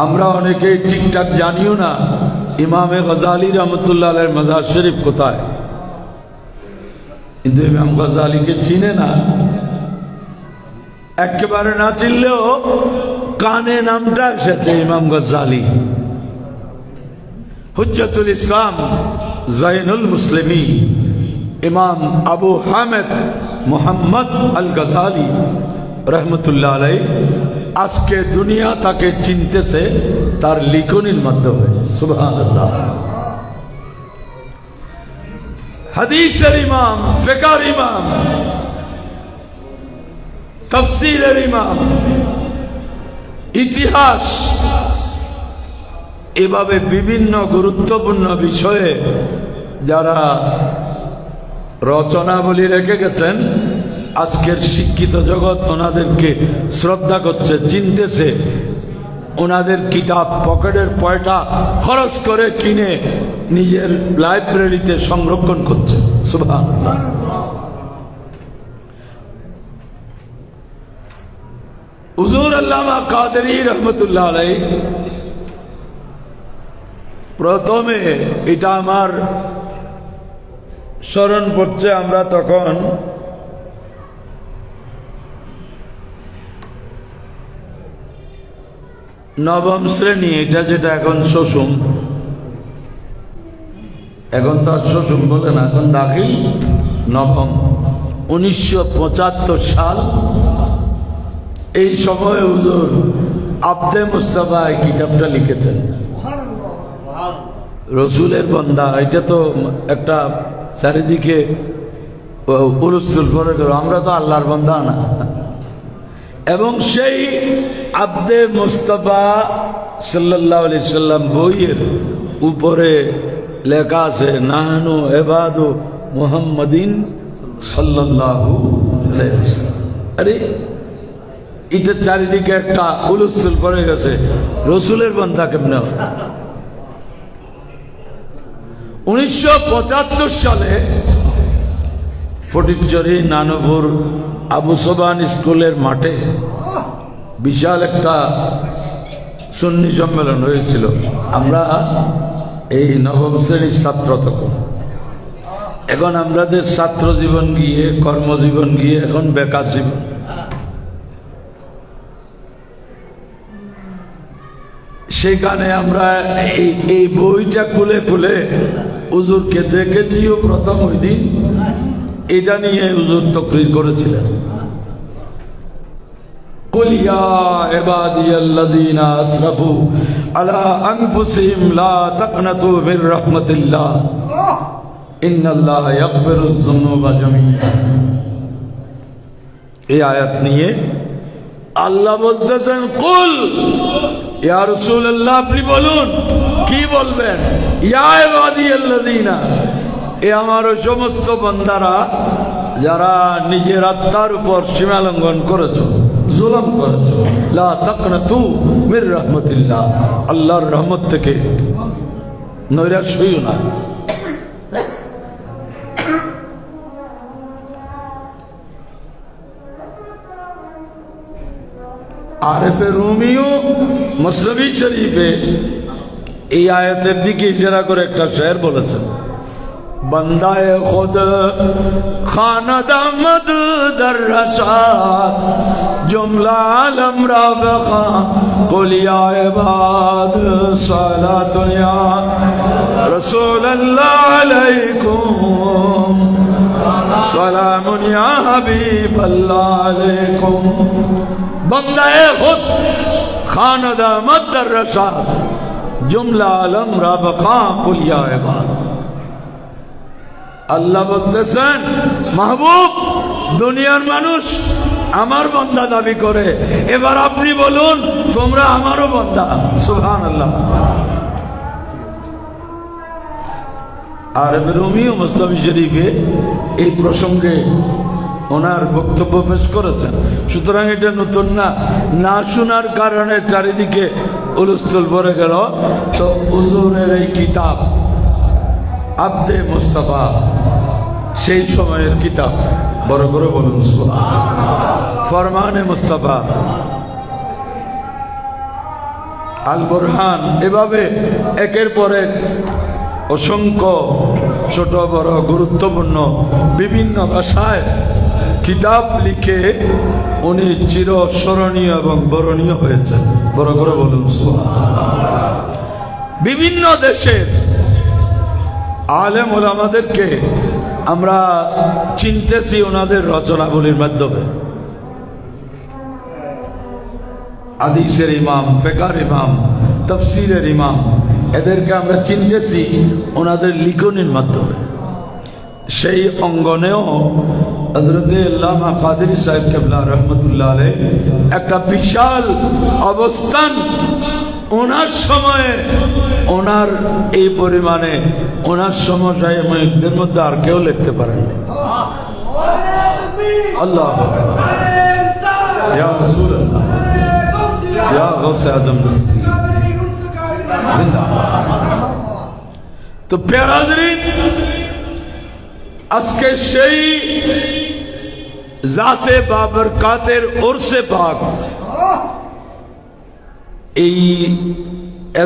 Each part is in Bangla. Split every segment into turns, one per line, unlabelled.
আমরা অনেকেই ঠিকঠাক জানিও না ইমামে গজালি রহমতুল্লাহ আলাইহির মাজার শরীফ কোথায়, কিন্তু ইমাম গজালিকে চিনে না। একেবারে না চিনলেও কানে নামটা এসেছে ইমাম গজালি। হুজ্জতুল ইসলাম জাইনুল মুসলিমিন ইমাম আবু হামেদ মুহাম্মদ আল গজালি রহমতুল্লাহ আলাইহি আজকে দুনিয়া তাকে চিনতেছে তার লিখনির মাধ্যমে। সুবহানাল্লাহ। হাদিসের ইমাম, ফিকহের ইমাম, তাফসীরের ইমাম, ইতিহাস, এভাবে বিভিন্ন গুরুত্বপূর্ণ বিষয়ে যারা রচনাবলী রেখে গেছেন, আজকের শিক্ষিত জগৎ ওনাদেরকে শ্রদ্ধা করছে, চিনতেছে। ওনাদের কিতাব পকেটের পয়সা খরচ করে কিনে নিজের লাইব্রেরিতে সংরক্ষণ করছে। সুবহানাল্লাহ। হুজুর আল্লামা কাদেরী রহমতুল্লাহ আলাইহি প্রথমে, এটা আমার স্মরণ পড়ছে, আমরা তখন নবম শ্রেণী, এটা যেটা এখন ষষ্ঠ, এখন তো আর ষষ্ঠ বলে না, এখন দাখিল নবম। 1975 সাল, এই সময় হুজুর আব্দে মুস্তাফা এই কিতাবটা লিখেছেন। রসুলের বান্দা, এটা তো একটা চারিদিকে উলুস্তুল করে গেল, আমরা তো আল্লাহর বান্দা না। এবং সেই আব্দে মুস্তাফা সাল্লাল্লাহু আলাইহি সাল্লাম বইয়ের উপরে লেখা আছে নাহনু ইবাদু মুহাম্মাদিন সাল্লাল্লাহু আলাইহি ওয়াসাল্লাম। আরে এটা চারিদিকে একটা উলুস্তুল পড়ে গেছে, রসুলের বান্দা কেমনে হয়? 1975 সালে ফটিকছড়ি নানুপুর আবু সোবান স্কুলের মাঠে বিশাল একটা সুন্নি সম্মেলন হয়েছিল। আমরা এই নবম শ্রেণীর ছাত্র তখন। এখন আমাদের ছাত্র জীবন গিয়ে, কর্মজীবন গিয়ে এখন বেকার জীবন। সেখানে আমরা এই বইটা খুলে খুলে হুজুরকে দেখেছিও প্রথম ওই দিন। এটা নিয়ে হুজুর তাকরীর করেছিলেন, কুল ইয়া ইবাদিয়াল্লাযীনা আসরাফু আলা আনফুসিহিম লা তাকনাতু মির রাহমাতিল্লাহ ইন্নাল্লাহা ইয়াগফিরুয যুনুবা জামিআ। এই আয়াত নিয়ে আল্লাহ বলতেছেন, কুল ইয়া রাসূলুল্লাহ, আপনি বলুন। কি বলবেন? ইয়া ইবাদিয়াল্লাযীনা, এ আমার সমস্ত বান্দারা যারা নিজের আত্মার উপর সীমা লঙ্ঘন করেছো, জুলুম করেছো, লা তাকনাতু মির রাহমাতিল্লাহ, আল্লাহর রহমত থেকে নৈরাশ হইও না। আরেফে রুমিও মসনবী শরীফে এই আয়াতের দিকে ইশারা করে একটা শের বলেছেন, বন্দায়ে খুদ খানাদামদ দর রশাদ জুমলা আলম রা বখা কুল ইয়া ইবাদ সালাতুন ইয়া রাসূলুল্লাহ আলাইকুম সালামুন ইয়া হাবিবাল্লাহ আলাইকুম। বন্দায়ে খুদ খানাদামদ দর রশাদ জুমলা আলম রা বখা কুল ইয়া ইবাদ। আল্লাহ বলতেছেন, মাহবুব, দুনিয়ার মানুষ আমার বান্দা দাবি করে, এবার আপনি বলুন তোমরা আমারও বান্দা। সুবহানাল্লাহ। আর রুমিও মুসনবী শরীফে এই প্রসঙ্গে ওনার বক্তব্য পেশ করেছেন। সুতরাং এটা নতুন না, না শোনার কারণে চারিদিকে উলুস্থুল পড়ে গেল। তো হুজুরের এই কিতাব আব্দে মুস্তাফা, সেই সময়ের কিতাব, বড় বড় বলুন সুবহানাল্লাহ। ফরমানে মুস্তাফা আল বুরহান, এভাবে একের পর এক অসংখ্য ছোট বড় গুরুত্বপূর্ণ বিভিন্ন ভাষায় কিতাব লিখে উনি চিরস্মরণীয় এবং বরণীয় হয়েছেন। বড় করে বলুন সুবহানাল্লাহ। বিভিন্ন দেশের আলেম ওলামাদেরকে আমরা চিনতেছি ওনাদের রচনাবলীর মাধ্যমে। হাদিসের ইমাম, ফিকহের ইমাম, তাফসীরের ইমাম, এদেরকে আমরা চিনতেছি ওনাদের লিখনির মাধ্যমে। সেই অঙ্গনেও হযরত আল্লামা কাদেরী সাহেব কেবলা রহমতুল্লাহ আলাইহি একটা বিশাল অবস্থান। ওনার সময়ে ওনার এই পরিমাণে ওনার সমসাময়িকদের মধ্যে আর কেউ লিখতে পারেননি। আল্লাহ ইয়া রাসূলুল্লাহ ইয়া গাউসে আজম দস্তি জিন্দাবাদ। তো প্যারা হাজরিন, আজকে সেই জাতে বাবরকাতের ওরসে পাক এই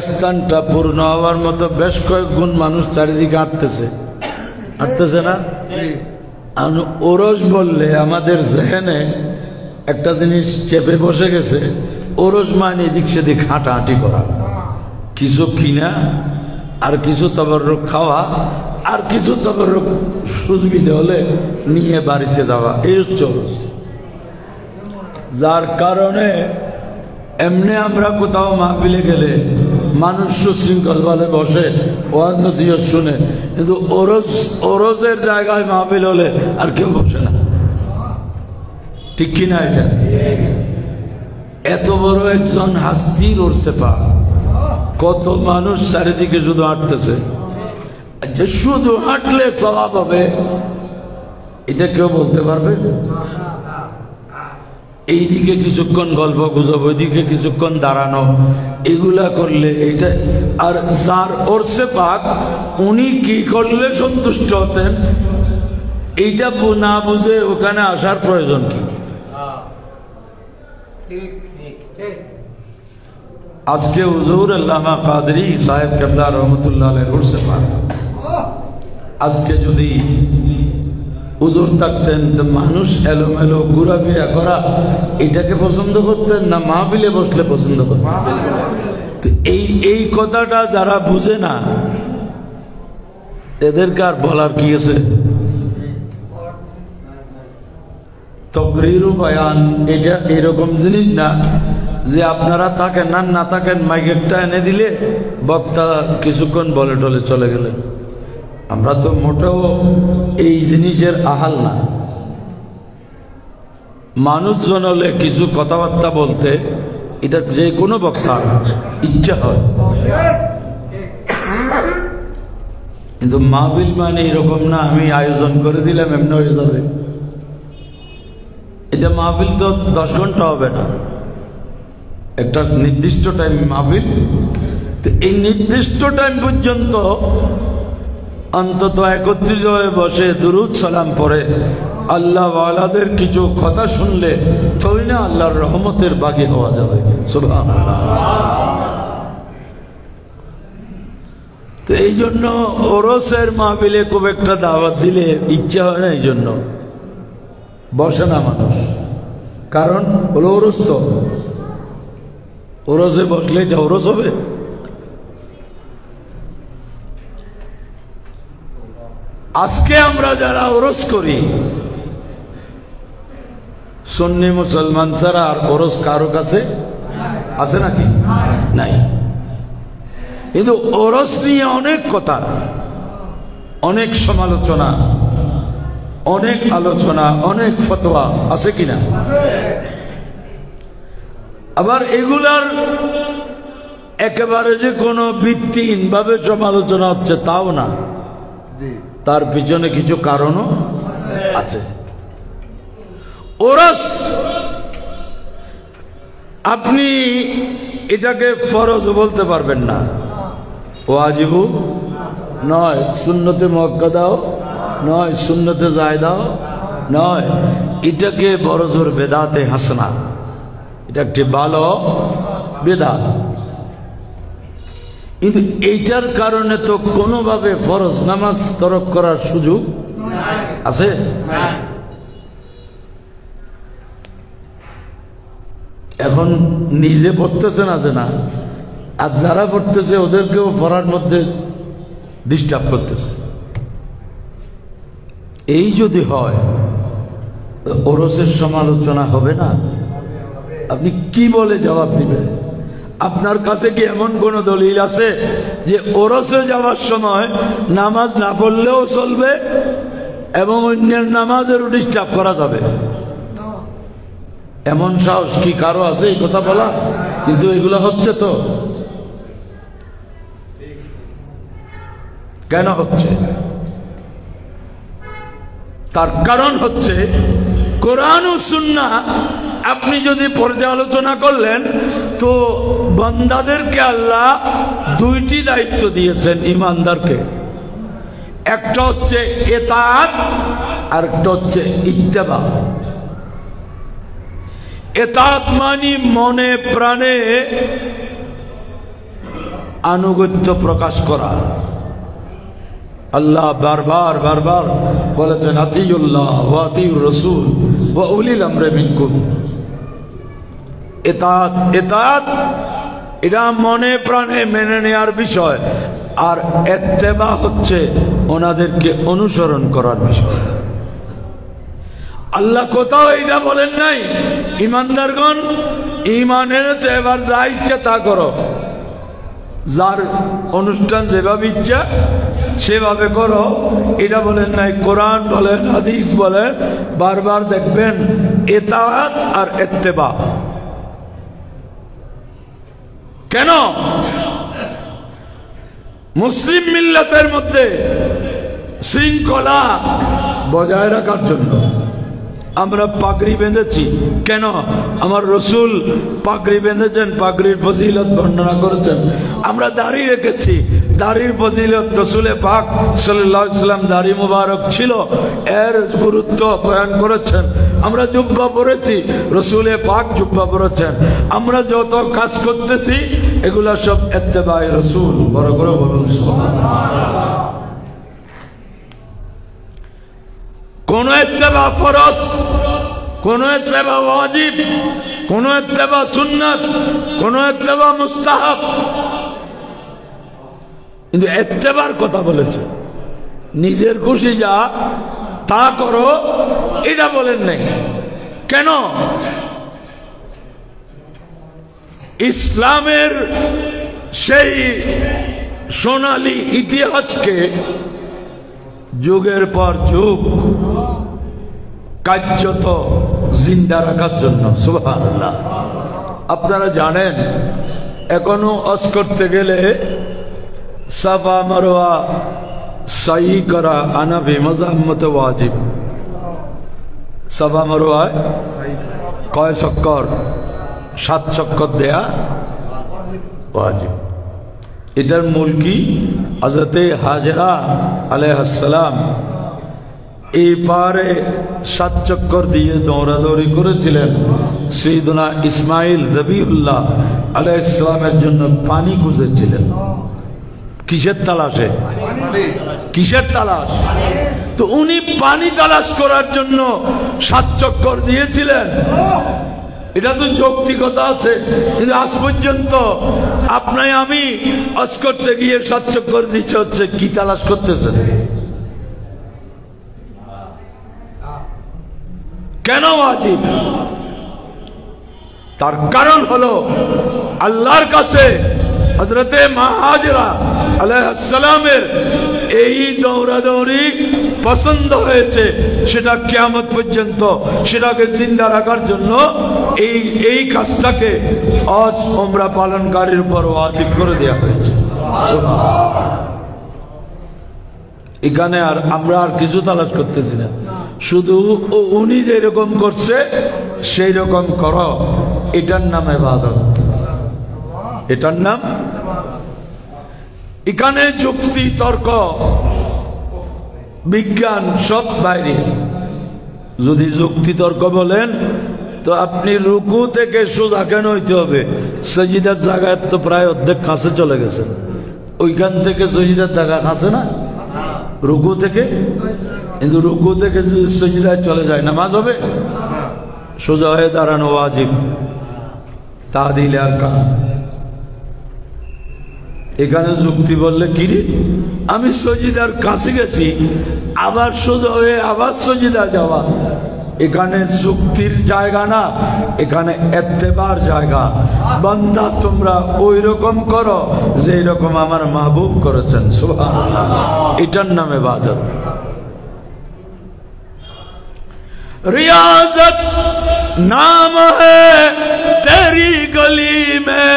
স্থানটা পূর্ণ হওয়ার মতো বেশ কয়েক গুণ মানুষ চারিদিকে হাঁটতেছে না? ওরস বললে আমাদের জেহেনে একটা জিনিস চেপে বসে গেছে, ওরস মানে এদিক সেদিক হাঁটাহাঁটি করা, কিছু কিনা আর কিছু তবরুক খাওয়া আর কিছু তবরুক সুবিধা হলে নিয়ে বাড়িতে যাওয়া, এই হচ্ছে ওরস। যার কারণে এমনি আমরা কোথাও মাহফিলে গেলে মানুষ সুশৃঙ্খল ভাবে বসে, ওয়াজ নসিহত শুনে, কিন্তু ওরসের জায়গায় মাহফিল হলে আর কেউ বসে না। ঠিক কিনা? এটা এত বড় একজন হাস্তির ওরসে পাক, কত মানুষ চারিদিকে শুধু হাঁটতেছে, যে শুধু হাঁটলে সওয়াব হবে এটা কেউ বলতে পারবে? এইদিকে কিছুক্ষণ গল্প গুজব, ওইদিকে কিছুক্ষণ দাঁড়ানো, এগুলা করলে এইটা। আর যার ওরসে পাক উনি কি করলে সন্তুষ্ট হতেন এইটা না বুঝে ওখানে আসার প্রয়োজন কি? আজকে হুজুর আল্লামা কাদেরী সাহেব কেবলা রহমতুল্লাহ আলাইহির ওরসে পাক, আজকে যদি হুজুর থাকতেন তো মানুষ এলোমেলো ঘোরাফেরা করা এটাকে পছন্দ করতেন না মাহফিলে বসলে পছন্দ করতেন? এই কথাটা যারা বুঝে না এদেরকে আর বলার কি আছে? তকরির বয়ান এটা এরকম জিনিস না যে আপনারা থাকেন আর না থাকেন, মাইকেরটা এনে দিলে বক্তা কিছুক্ষণ বলে টলে চলে গেলেন। আমরা তো মোটেও এই জিনিসের আহাল না। মানুষজন হলে কিছু কথাবার্তা বলতে এটা যে কোনো বক্তার ইচ্ছা হয়, কিন্তু মাহফিল মানে এরকম না আমি আয়োজন করে দিলাম এমনি হয়ে যাবে। এটা মাহফিল তো 10 ঘন্টা হবে না, একটা নির্দিষ্ট টাইম মাহফিল। এই নির্দিষ্ট টাইম পর্যন্ত অন্তত একত্রিত হয়ে বসে দুরুদ সালাম পড়ে আল্লাহ ওয়ালাদের কিছু কথা শুনলে তবে না আল্লাহর রহমতের বাগী হওয়া যাবে। সুবহানাল্লাহ। তো এই জন্য ওরসের মাহফিলে খুব একটা দাওয়াত দিলে ইচ্ছা হয় না, এই জন্য বসে না মানুষ। কারণ হলো ওরস, তো ওরসে বসলে এটা ওরস হবে? আজকে আমরা যারা ওরস করি সুন্নি মুসলমান ছাড়া আর ওরস কারো কাছে আছে নাকি? নাই। কিন্তু ওরস নিয়ে অনেক কথা, অনেক সমালোচনা, অনেক আলোচনা, অনেক ফতোয়া আছে কিনা? আবার এগুলার একেবারে যে কোনো ভিত্তিহীন ভাবে সমালোচনা হচ্ছে তাও না, তার পিছনে কিছু কারণও আছে। ওরস আপনি এটাকে ফরজ বলতে পারবেন না, ওয়াজিবও নয়, সুন্নতে মুআক্কাদাও নয়, সুন্নতে জায়েদাও নয়, এটাকে বড় জোর বেদাতে হাসানা, এটা একটি ভালো বেদাত। কিন্তু এইটার কারণে তো কোনোভাবে ফরজ নামাজ তরক করার সুযোগ আছে? এখন নিজে পড়তেছে না যে না, আর যারা পড়তেছে ওদেরকেও পড়ার মধ্যে ডিস্টার্ব করতেছে। এই যদি হয় ওরসের সমালোচনা হবে না? আপনি কি বলে জবাব দিবেন? আপনার কাছে কি এমন কোন দলিল আছে যে ওরসে যাওয়ার সময় নামাজ না পড়লেও চলবে এবং অন্যের নামাজেরও ডিস্টার্ব করা যাবে? এমন সাহস কি কারো আছে এই কথা বলা? কিন্তু এগুলো হচ্ছে তো। কেন হচ্ছে? তার কারণ হচ্ছে কোরআন ও সুন্নাহ আপনি যদি পর্যালোচনা করলেন তো বান্দাদেরকে আল্লাহ দুইটি দায়িত্ব দিয়েছেন ইমানদারকে। একটা হচ্ছে ইতাআত আর একটা হচ্ছে ইত্তেবা। ইতাআত মানে মনে প্রাণে আনুগত্য প্রকাশ করা। আল্লাহ বারবার বারবার বলেছেন আতিউল্লাহ ওয়া আতিউর রাসূল ওয়া উলিল আমরি মিনকুম। ইতাআত এটা মনে প্রাণে মেনে নেওয়ার বিষয়, আর ইত্তেবা হচ্ছে ওনাদেরকে অনুসরণ করার বিষয়। আল্লাহ কোথাও এটা বলেন নাই ইমানদারগণ ঈমান এনেছে এবার যা ইচ্ছা তা করো, যার অনুষ্ঠান যেভাবে ইচ্ছা সেভাবে করো, এটা বলেন নাই। কোরআন বলেন, হাদিস বলেন, বারবার দেখবেন ইতাআত আর ইত্তেবা। কেন? মুসলিম মিল্লাতের মধ্যে শৃঙ্খলা বজায় রাখার জন্য আমরা পাগড়ি বেঁধেছি। কেন? আমার রসুল পাগড়ি বেঁধেছেন, পাগড়ির ফজিলত বর্ণনা করেছেন। আমরা দাড়ি রেখেছি, দাড়ির ফজিলত রসুলে পাক সাল্লাল্লাহু আলাইহি ওয়াসাল্লাম দাড়ি মুবারক ছিল, এর গুরুত্ব বয়ান করেছেন। আমরা জুব্বা পরেছি, রসুলে পাক জুব্বা পরেছেন। আমরা যত কাজ করতেছি এগুলা সব ইত্তেবায়ে রসুল। বড় করে বলুন সুবহানাল্লাহ। কোন ইত্তেবা ফরজ, কোন ইত্তেবা ওয়াজিব, কোন ইত্তেবা সুন্নাত, কোন ইত্তেবা মুস্তাহাব, কিন্তু ইত্তেবার কথা বলেছে। নিজের খুশি যা তা করো এটা বলেন নাই। কেন? ইসলামের সেই সোনালী ইতিহাসকে যুগের পর যুগ কার্যত জিন্দা রাখার জন্য। সুবহানাল্লাহ। আপনারা জানেন এখনো হজ করতে গেলে সাফা মারওয়া সাই করা হানাফি মাযহাব মতে ওয়াজিব। সাফা মারওয়ায় কয় চক্কর? 7 চক্কর দেয়া ওয়াজিব। এটার মূল কি? হযরতে হাজরা আলাইহিস সালাম এই পারে 7 চক্কর দিয়ে দৌড়াদৌড়ি করেছিলেন। সাইয়েদনা ইসমাইল যবিহুল্লাহ আলাইহিস সালামের জন্য পানি খুঁজেছিলেন। কিসের তালাশে? কিসের তালাশ? তো উনি পানি তালাশ করার জন্য 7 চক্কর দিয়েছিলেন। এটা তো যৌক্তিকতা আছে, কিন্তু আজ পর্যন্ত আপনাই আমি হজ করতে গিয়ে 7 চক্কর দিচ্ছে, হচ্ছে কি তালাশ করতেছেন? কেন ওয়াজিব? তার কারণ হলো আল্লাহর কাছে হযরতে মা হাজরা আলাইহিস সালামের এই দৌড়াদৌড়ি পছন্দ হয়েছে। সেটা কিয়ামত পর্যন্ত সেটাকে জিন্দা রাখার জন্য এই কাজটাকে হজ উমরা পালনকারীর উপর ওয়াজিব করে দেওয়া হয়েছে। এখানে আর আমরা আর কিছু তালাশ করতেছি না, শুধু উনি যেরকম করছে সেই রকম করো। এটার নাম ইবাদত, এটার নাম। এখানে যুক্তি তর্ক বিজ্ঞান সব বাইরে। যদি যুক্তি তর্ক বলেন তো আপনি রুকু থেকে সোজা কেন হইতে হবে? সাজদার জায়গায় তো প্রায় অর্ধেক কাছে চলে গেছেন, ওইখান থেকে সজিদার দাগা আছে না রুকু থেকে, কিন্তু রুকু থেকে যদি সজিদায় চলে যায় নামাজ হবে? সোজা হয়ে দাঁড়ানো ওয়াজিব, তাহদিল আরকান। এখানে যুক্তি বললে কি রে, আমি সজিদার কাছে গেছি আবার সোজা হয়ে আবার সজিদা যাওয়া, এখানে যুক্তির জায়গা না, এখানে ইত্তেবার জায়গা। বান্দা তোমরা ওই রকম করো যেই রকম আমার মাহবুব করেছেন, সুবহানাল্লাহ। এটার নাম ইবাদত। रियाजत नाम है तेरी गली में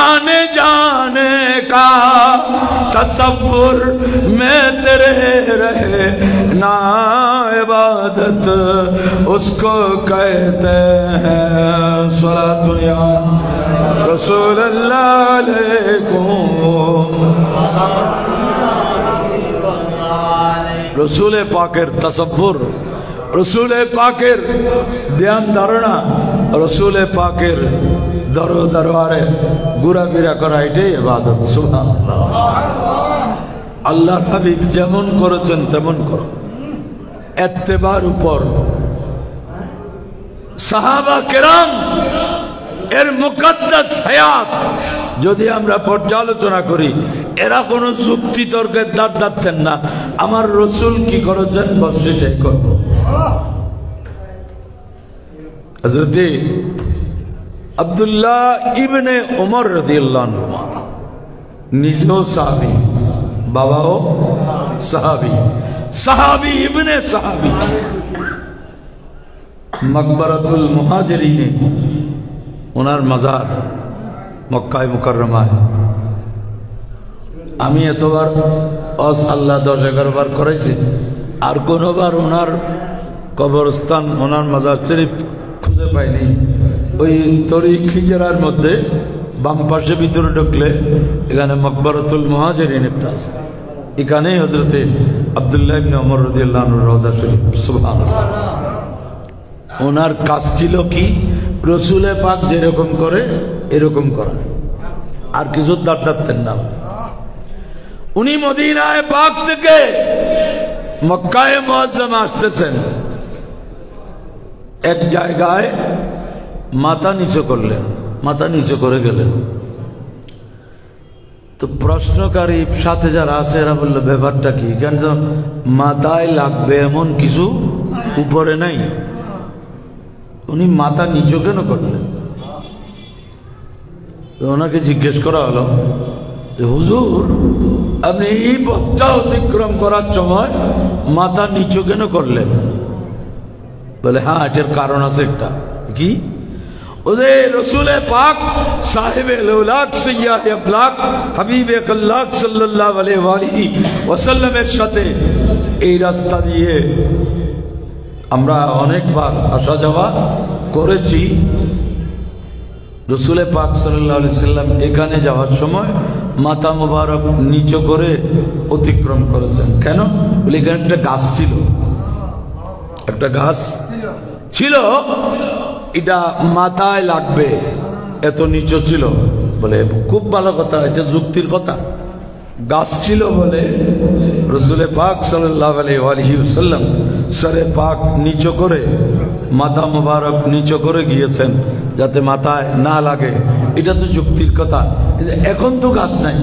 आने जाने का, तसव्वुर में तेरे रहे ना इबादत उसको कहते हैं। सलातु या रसूलल्लाह अलैकुम। रसूल पाकेर तसव्वुर, रसूल पाकेर ध्यान धारणा, रसूल पाकेर दरबारे घोराफेरा करा, एटाई इबादत। सुबहानाल्लाह। আল্লাহর হাবিব যেমন করেছেন তেমন করো, ইত্তেবার উপর। সাহাবা কেরাম এর মুকদ্দাস হায়াত যদি আমরা পর্যালোচনা করি, এরা কোনো যুক্তি তর্কের দাঁত দাঁড়তেন না। আমার রসুল কি করেছেন বস সেটাই করব। হযরত আব্দুল্লাহ ইবনে ওমর রাদিয়াল্লাহু আনহু নিজেও সাহাবী, বাবাও সাহাবী, সাহাবী ইবনে সাহাবী। মকবরাতুল মুহাজিরিনে ওনার মাজার মক্কায় মুকাররমায়। আমি এতবার আল্লাহ 10-11 বার করেছি, আর কোনোবার ওনার কবরস্থান ওনার মাজার শরীফ খুঁজে পাইনি। ওই তরিক হিজরার মধ্যে বাম পাশে ভিতরে ঢুকলে এখানে মকবরাতুল মুহাজিরিন একটা আছে, এখানেই হযরত আব্দুল্লাহ ইবনে ওমর রাদিয়াল্লাহু আনহুর রওজা শরীফ। সুবহানাল্লাহ। ওনার কাজ ছিল কি, রসুলে পাক যেরকম করে এরকম করা, আর কিছু দাঁড়াতেন না। উনি মদিনায় পাক থেকে মক্কায়ে মুআজ্জামা আসতেছেন, এক জায়গায় মাথা নিচু করলেন, মাথা নিচু করে গেলেন। তো প্রশ্নকারী সাথে যারা আছে এরা বললো ব্যাপারটা কি, কেন মাথায় লাগবে এমন কিছু উপরে নাই, উনি মাথা নিচু কেন করলেন? ওনাকে জিজ্ঞেস করা হলো, হুজুর আপনি এই পথটা অতিক্রম করার সময় মাথা নিচু কেন করলেন? বলে হ্যাঁ, এটার কারণ আছে একটা। কি? ওদের রসুলে পাক সাহেবে লৌলাক সৈয়দ আফলাক হাবিবে আল্লাহ সাল্লাল্লাহু আলাইহি ওয়াসাল্লামের সাথে এই রাস্তা দিয়ে আমরা অনেকবার আসা যাওয়া করেছি। রসুলে পাক সাল্লাল্লাহু আলাইহি সাল্লাম এখানে যাওয়ার সময় মাথা মোবারক নিচু করে অতিক্রম করেছেন। কেন? বলে এখানে একটা গাছ ছিল, একটা গাছ ছিল, এটা মাথায় লাগবে, এত নিচু ছিল। বলে খুব ভালো কথা, এটা যুক্তির কথা। গাছ ছিল বলে রসুলে পাক সাল্লাল্লাহু আলাইহি ওয়াসাল্লাম সরে পাক নিচু করে মাথা মোবারক নিচু করে গিয়েছেন যাতে মাথায় না লাগে, এটা তো যুক্তির কথা। এখন তো গাছ নাই,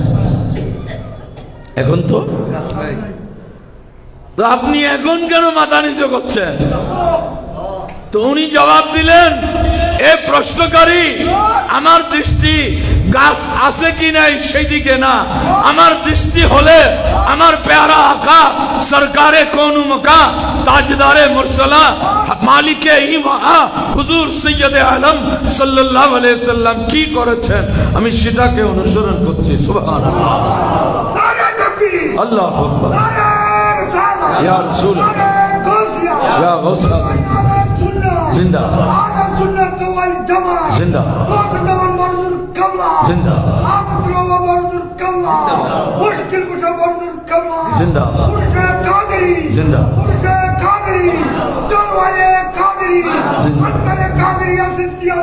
এখন তো গাছ নাই, তো আপনি এখন কেন মাথা নিচু করছেন? তো উনি জবাব দিলেন, এ প্রশ্নকারী, আমার দৃষ্টি গাছ আছে কি নাই সেই দিকে না, আমার দৃষ্টি হলে আমার প্যারা আকা সরকারে কোন মকা তাজদারে মুরসালা মালিকে ইমা হুজুর সৈয়দে আলম সাল্লাল্লাহু আলাইহি ওয়াসাল্লাম কি করেছেন আমি সেটাকে অনুসরণ করছি। সুবহানাল্লাহ। আল্লাহু আকবার। ইয়া রাসূল ইয়া গাউস জিন্দাবাদ সুন্নাত ওয়াল জামাত জিন্দাবাদ জিন্দাবাদ মুশকিল কুশা বরদুর কামলা জিন্দাবাদ মুর্শিদ কাদেরী জিন্দাবাদ মুর্শিদ কাদেরী দরওয়ায়ে কাদেরী আনকারে কাদেরী আসিফিয়া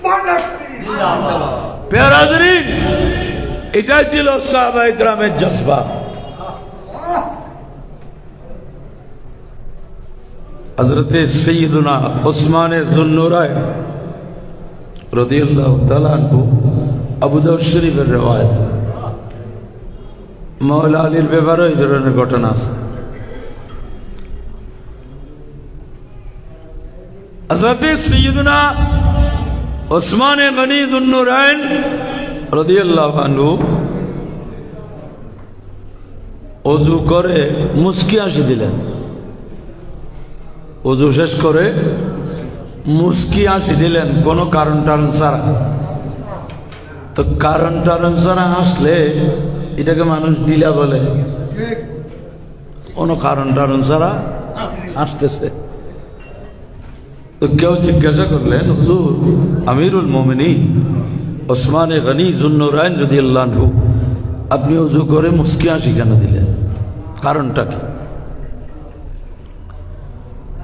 বান্ডারি জিন্দাবাদ। প্যারা হাজরিন, এটাই ছিল সাহাবায়ে কেরামের জজবা। হযরতে সাইয়্যিদুনা উসমান যুন্নুরাইন রাদিয়াল্লাহু তাআলা আনহু, আবু দাউদ শরীফের রওয়ায়াত, মাওলা আলীর ব্যাপারে এই ধরনের ঘটনা আছে। হযরতে সাইয়্যিদুনা উসমান গনি যুন্নুরাইন রাদিয়াল্লাহু আনহু ওযু করে মুস্কি হাসি দিলেন। ওযু শেষ করে মুস্কি হাসি দিলেন, কোনো কারণ টারণ ছাড়া। তো কারণ টারণ ছাড়া হাসলে এটাকে মানুষ ডিলা বলে, কোনো কারণ টারণ ছাড়া হাসতেছে। তো কেউ জিজ্ঞাসা করলেন, হুজুর আমিরুল মুমিনিন উসমান গনি যুন্নুরাইন রাদিয়াল্লাহু আনহু, আপনি ওযু করে মুস্কি হাসি কেন দিলেন, কারণটা কি?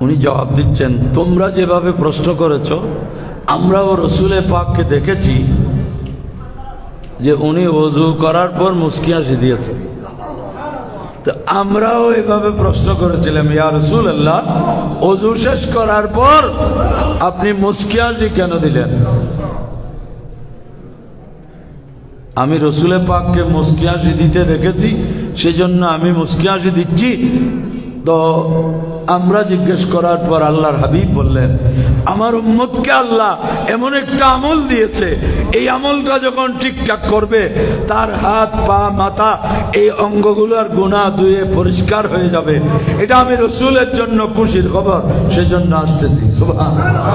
উনি জবাব দিচ্ছেন, তোমরা যেভাবে প্রশ্ন করেছ আমরাও রসুলের পাককে দেখেছি যে উনি ওযু করার পর মুস্কি হাসি দিয়েছেন। তো আমরাও এভাবে প্রশ্ন করেছিলাম, ইয়া রাসূলুল্লাহ ওযু শেষ করার পর আপনি মুস্কি হাসি কেন দিলেন? আমি রসুলের পাককে মুস্কি হাসি দিতে দেখেছি, সেজন্য আমি মুস্কি হাসি দিচ্ছি। তো আমরা জিজ্ঞেস করার পর আল্লাহর হাবিব বললেন, আমার উম্মতকে আল্লাহ এমন একটা আমল দিয়েছে, এই আমলটা যখন ঠিকঠাক করবে তার হাত পা মাথা এই অঙ্গগুলোর গুনাহ ধুয়ে পরিষ্কার হয়ে যাবে। এটা আমি রসুলের জন্য খুশির খবর, সেজন্য আসতেছি। সুবহানাল্লাহ।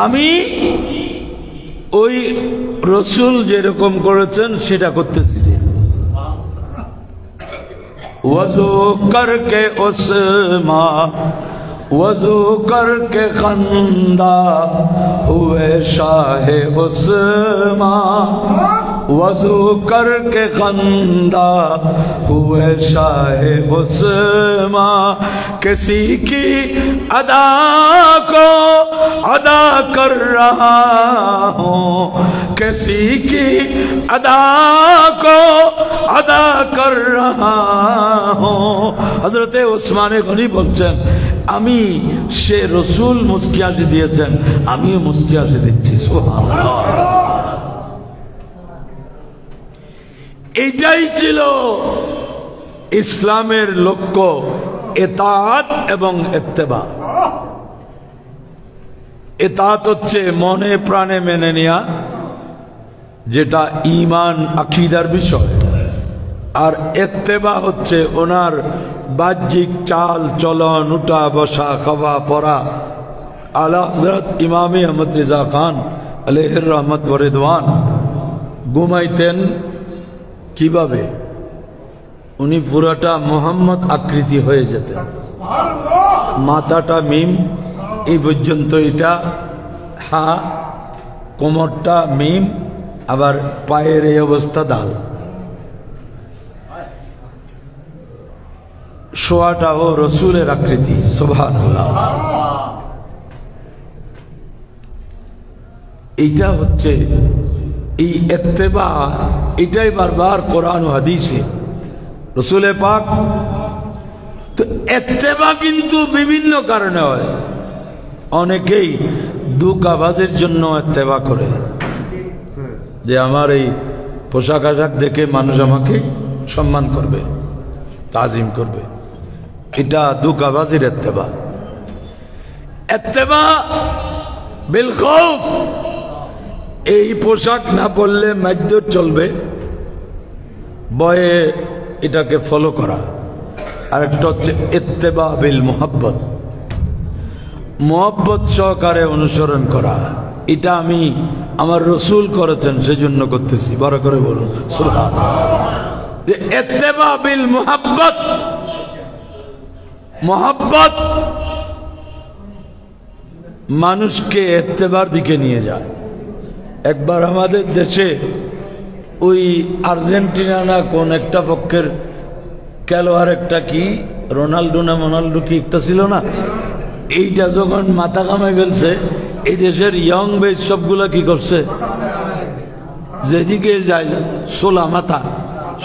আমি ওই রসুল যেরকম করেছেন সেটা করতেছি। ওযু করকে উসমা वज़ू करके खंदा हुए शाहे उस्मा, वज़ू करके खंदा हुए शाहे उस्मा, किसी की अदा को अदा कर रहा हूँ, किसी की अदा को अदा कर रहा हूँ। हज़रत उस्मान गनी বলছেন, আমি সে রসুল মুস্কি হাসি দিয়েছেন, আমিও মুস্কি হাসি দিচ্ছি। সুবহানাল্লাহ। এটাই ছিল ইসলামের লক্ষ্য, ইতাআত এবং ইত্তেবা। ইতাআত হচ্ছে মনে প্রাণে মেনে নেওয়া, যেটা ঈমান আকীদার বিষয়, আর ইত্তেবা হচ্ছে ওনার বাহ্যিক চাল চলন, উঠা বসা, খাওয়া পড়া। আলা হযরত ইমামে আহমদ রিজা খান আলাইহির রহমত ওয়া রিদওয়ান ঘুমাইতেন কিভাবে? উনি পুরাটা মোহাম্মদ আকৃতি হয়ে যেতেন, মাথাটা মিম এই পর্যন্ত, এটা হা, কোমরটা মিম, আবার পায়ের এই অবস্থা দাল, শোয়াটাও রসুলের আকৃতি। সুবহানাল্লাহ। এইটা হচ্ছে এই ইত্তেবা, এটাই বারবার কোরআন ও হাদিসে রসুলে পাক। তো ইত্তেবা কিন্তু বিভিন্ন কারণে হয়। অনেকেই দুকাবাজের জন্য ইত্তেবা করে, যে আমার এই পোশাক আশাক দেখে মানুষ আমাকে সম্মান করবে, তাজিম করবে, এটা দুকাবাজির ইত্তেবা। ইত্তেবা বিল খৌফ, এই পোশাক না পরলে মাইদ্যত চলবে, ভয়ে এটাকে ফলো করা। আর একটা হচ্ছে ইত্তেবা বিল মুহাব্বত, মুহাব্বত সহকারে অনুসরণ করা। এটা আমি আমার রসুল করেছেন সেজন্য করতেছি। বড় করে বলুন সুবহানাল্লাহ। যে ইত্তেবা বিল মুহাব্বত, মুহাব্বত মানুষকে ইত্তেবার দিকে নিয়ে যায়। একবার আমাদের দেশে ওই আর্জেন্টিনা না কোন একটা পক্ষের খেলোয়াড়, একটা কি রোনাল্ডো না মোনাল্ডো কি একটা ছিল না, এইটা যখন মাথা কামাই ফেলছে, এই দেশের ইয়ং বেজ সবগুলা কি করছে, যেদিকে যায় সোলা মাথা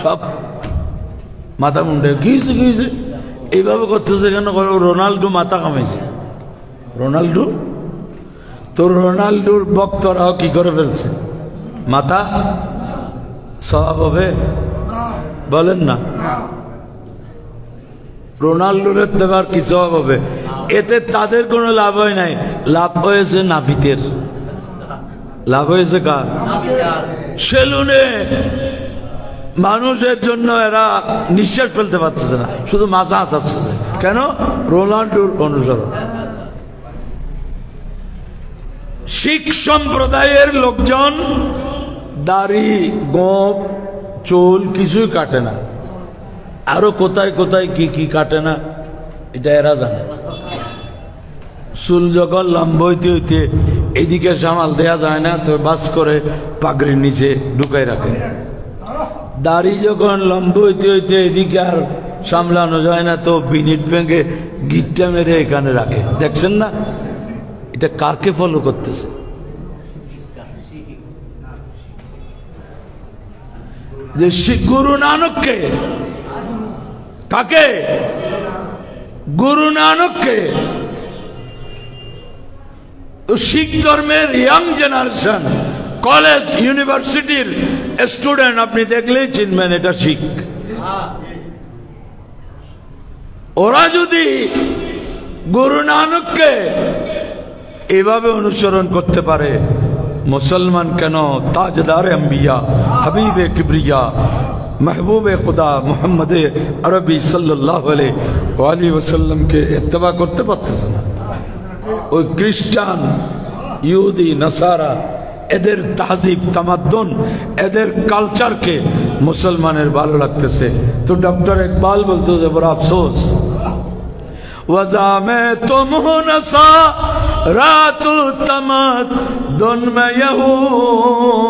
সব মাথা মুন্ডে গিয়েছে গিয়েছে এইভাবে করতেছে। কেন? রোনাল্ডো মাথা কামাইছে। রোনাল্ডো তো রোনাল্ডোর ভক্তরাও কি করে ফেলছে, মাথা সওয়াব হবে বলেন না? রোনাল্ডোর এবার কি সওয়াব হবে? এতে তাদের কোনো লাভ হয় নাই, লাভ হয়েছে নাফিতের। লাভ হয়েছে কার? সেলুনে মানুষের জন্য এরা নিঃশ্বাস ফেলতে পারতেছে না, শুধু মাথা আসাচ্ছে। কেন? রোনাল্ডোর অনুসরণ। শিখ সম্প্রদায়ের লোকজন দাড়ি, গোঁফ, চুল কিছুই কাটে না, আরো কোথায় কোথায় কি কি কাটে না এটা এরা জানে। চুল যখন লম্বা হইতে হইতে এদিকে সামাল দেয়া যায় না, তো বাস করে পাগড়ির নিচে ঢুকাই রাখে। দাড়ি যখন লম্বা হইতে হইতে এদিকে আর সামলানো যায় না, তো বিনিট ভেঙে গিটটা মেরে এখানে রাখে। দেখছেন না এটা কাকে ফলো করতেছে? যে গুরু নানককে। কাকে? গুরু নানককে। তো শিখ ধর্মের ইয়াং জেনারেশন, কলেজ ইউনিভার্সিটির স্টুডেন্ট আপনি দেখলেই চিনবেন এটা শিখ। ওরা যদি গুরু নানককে এভাবে অনুসরণ করতে পারে, মুসলমান কেন তাজদার আম্বিয়া, হাবিবে কিবরিয়া, महबूब खुदा मोहम्मद अरबी सल्लल्लाहु अलैहि वसल्लम के इत्तबा करते पारतेছে না? ওই খ্রিস্টান, ইহুদি, নাসারা এদের তাহজিব তামাদ্দুন, এদের কালচারকে মুসলমানের ভালো লাগতেছে। তো ডক্টর ইকবাল বলতো যে বড় আফসোস, वज़ा में तुम हो नसा रात तमद्दुन में यहूद,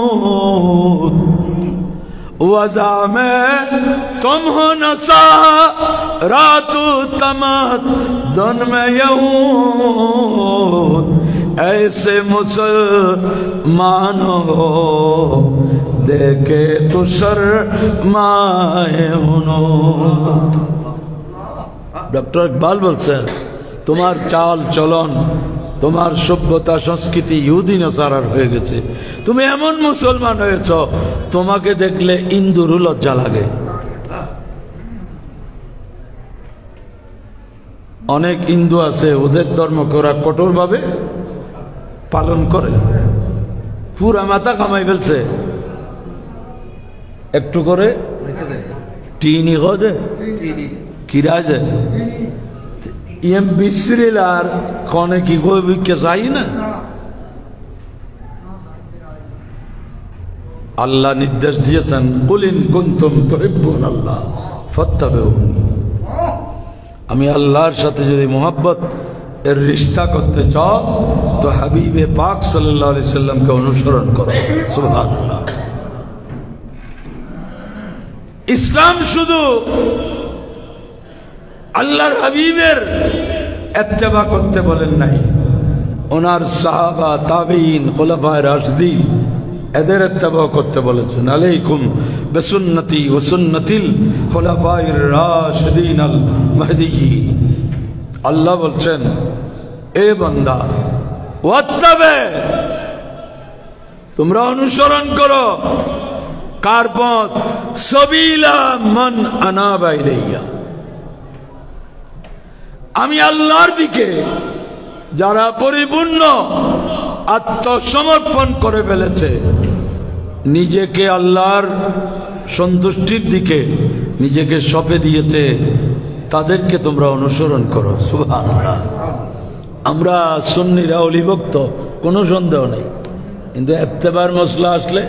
वज़ा में तुम हो नसा रात तमद्दुन में यहूद, ऐसे मुसलमानों देखे तो शर्माए हुनूद। ডক্টর ইকবাল বলছেন তোমার চাল চলন, তোমার সভ্যতা সংস্কৃতি ইহুদি নাসারার হয়ে গেছে, তুমি এমন মুসলমান হয়েছ তোমাকে দেখলে ইন্দুরও লজ্জা লাগে। অনেক হিন্দু আছে ওদের ধর্মকে ওরা কঠোরভাবে পালন করে, পুরা মাথা কামাই ফেলছে, একটু করে টিনি গদে কিরাজে ইম বিসরিলার কোনে কি কই কে যাই না। আল্লাহ নির্দেশ দিয়েছেন কুল ইন কুনতুম তুহিব্বুনাল্লাহ ফাত্তাবিউনি, আমি আল্লাহর সাথে যদি মোহাব্বত এর রিশতা করতে চাও তো হাবিবে পাক সাল্লাল্লাহু আলাইহি সাল্লামকে অনুসরণ করো। সুবহানাল্লাহ। ইসলাম শুধু আল্লাহর হাবিবের ইত্তেবা করতে বলেন নাই, ওনার সাহাবা, তাবেঈন, খুলাফায়ে রাশিদিন এদের ইত্তেবা করতে বলেছেন। আলাইকুম বিসুন্নতি ওয়া সুন্নাতিল খুলাফায়ে রাশিদিন আল মাহদিয়্যিন। আল্লাহ বলছেন এ বান্দা ওয়াত্তাবে, তোমরা অনুসরণ করো কার পথ? সাবিলা মান আনাবা ইলাইয়া, আমি আল্লাহর দিকে যারা পরিপূর্ণ আত্মসমর্পণ করে ফেলেছে, নিজেকে আল্লাহর সন্তুষ্টির দিকে নিজেকে সঁপে দিয়েছে, তাদেরকে তোমরা অনুসরণ করো। সুবহানাল্লাহ। আমরা সুন্নিরা অলিভক্ত, কোনো সন্দেহ নেই, কিন্তু ইত্তেবার মসলা আসলে,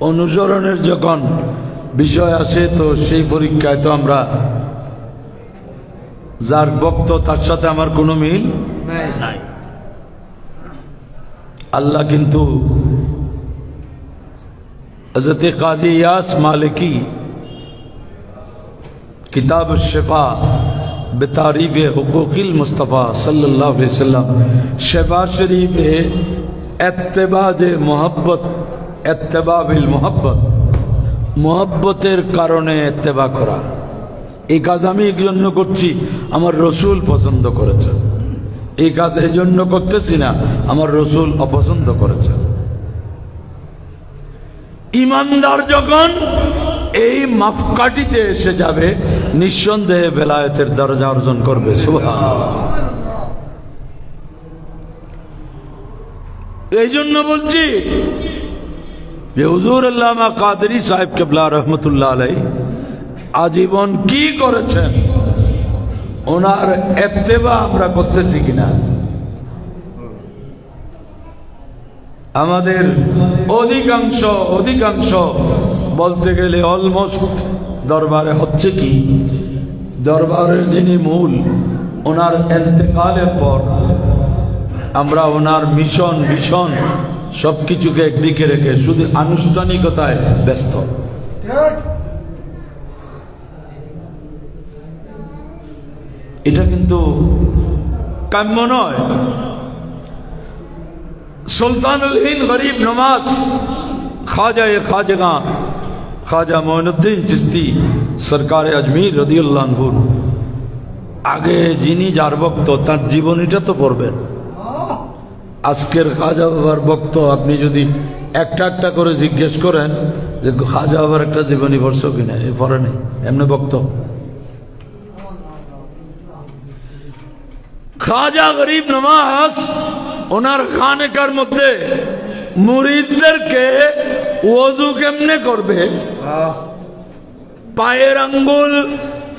অনুসরণের যখন বিষয় আসে, তো সেই পরীক্ষায় তো আমরা যার ভক্ত তার সাথে আমার কোনো মিল নাই। আল্লাহ কিন্তু হযরত কাজী ইয়াস মালিকি কিতাব শিফা बेतारीफ़े हुकूकिल मुस्तफ़ा सल्लल्लाहु अलैहि वसल्लम शफा शरीफे इत्तिबाजे मोहब्बत इत्तिबा बिल मोहब्बत मोहब्बतेर कारणे इत्तिबा करा এই কাজ আমি এই জন্য করছি আমার রাসূল পছন্দ করেছেন এই কাজ এই জন্য করতেছি না আমার রাসূল অপছন্দ করেছেন ঈমানদার যখন এই মাপকাঠিতে এসে যাবে নিঃসন্দেহে বেলায়েতের দরজা অর্জন করবে সুবহানাল্লাহ এই জন্য বলছি যে হুজুর আল্লামা কাদেরী সাহেব কিবলা রহমাতুল্লাহ আলাইহি আজীবন কি করেছেন ওনার ইত্তেবা আমরা করতেছি কিনা আমাদের অধিকাংশ বলতে গেলে অলমোস্ট দরবারে হচ্ছে কি দরবারের যিনি মূল ওনার ইন্তেকালের পর আমরা ওনার মিশন ভিশন সবকিছুকে একদিকে রেখে শুধু আনুষ্ঠানিকতায় ব্যস্ত এটা কিন্তু কাম্য নয় সুলতানুল হিন্দ গরিব নওয়াজ খাজা মঈনুদ্দিন চিশতি সরকার আজমির রাদিয়াল্লাহু আনহু আগে যিনি যার ভক্ত তার জীবনীটা তো পড়বেন আজকের খাজা বাবার ভক্ত আপনি যদি একটা একটা করে জিজ্ঞেস করেন যে খাজা বাবার একটা জীবনী পড়ছো কিনা এই পড়ে নেই এমনি ভক্ত খাজা গরিব নওয়াজ ওনার খানেকার মধ্যে মুরিদদেরকে ওযু কেমনে করবে পায়ের আঙ্গুল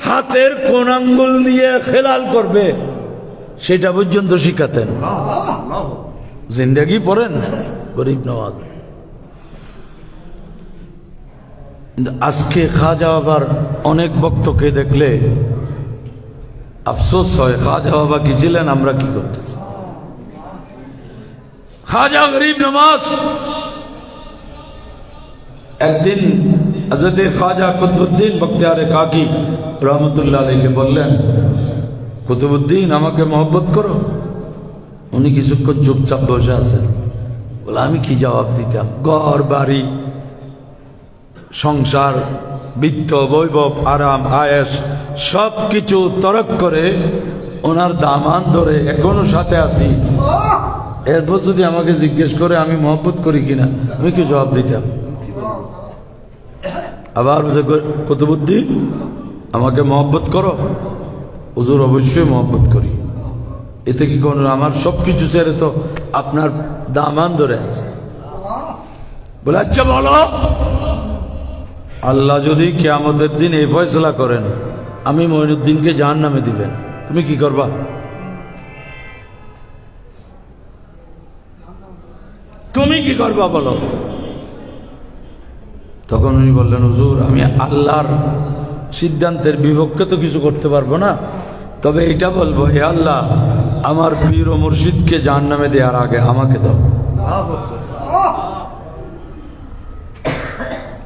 হাতের কোন আঙ্গুল দিয়ে খেলাল করবে সেটা পর্যন্ত শিখাতেন জিন্দেগি পড়েন গরিব নওয়াজ আজকে খাজা বাবার অনেক ভক্তকে দেখলে আফসোস হয় খাজা বাবা কি ছিলেন আমরা কি করতেছি খাজা গরিব নওয়াজ একদিন হযরত খাজা কুতুবউদ্দিন বখতিয়ারে কাকি রহমতুল্লাহ আলাইহি বললেন কুতুবউদ্দিন আমাকে মহব্বত করো উনি কিছুক্ষণ চুপচাপ বসে আছেন বলে আমি কি জবাব দিতাম ঘর বাড়ি সংসার বিত্ত বৈভব আরাম আয়েশ সবকিছু তরক করে ওনার দামান ধরে এখনো সাথে আছি এরপর যদি আমাকে জিজ্ঞেস করে আমি মহব্বত করি কিনা আমি কি জবাব দিতাম আবার কুতুবউদ্দিন আমাকে মহব্বত করো হুজুর অবশ্যই মহব্বত করি এতে কি কোনো আমার সবকিছু ছেড়ে তো আপনার দামান ধরে আছে বলে আচ্ছা বলো আল্লাহ যদি কিয়ামতের দিন এই ফয়সালা করেন আমি মঈনুদ্দিনকে জাহান্নামে দিবেন তুমি কি করবা তুমি কি করবা বলো তখন উনি বললেন হুজুর আমি আল্লাহর সিদ্ধান্তের বিপক্ষে তো কিছু করতে পারবো না তবে এটা বলবো হে আল্লাহ আমার পীর ও মুর্শিদকে জাহান্নামে দেওয়ার আগে আমাকে দাও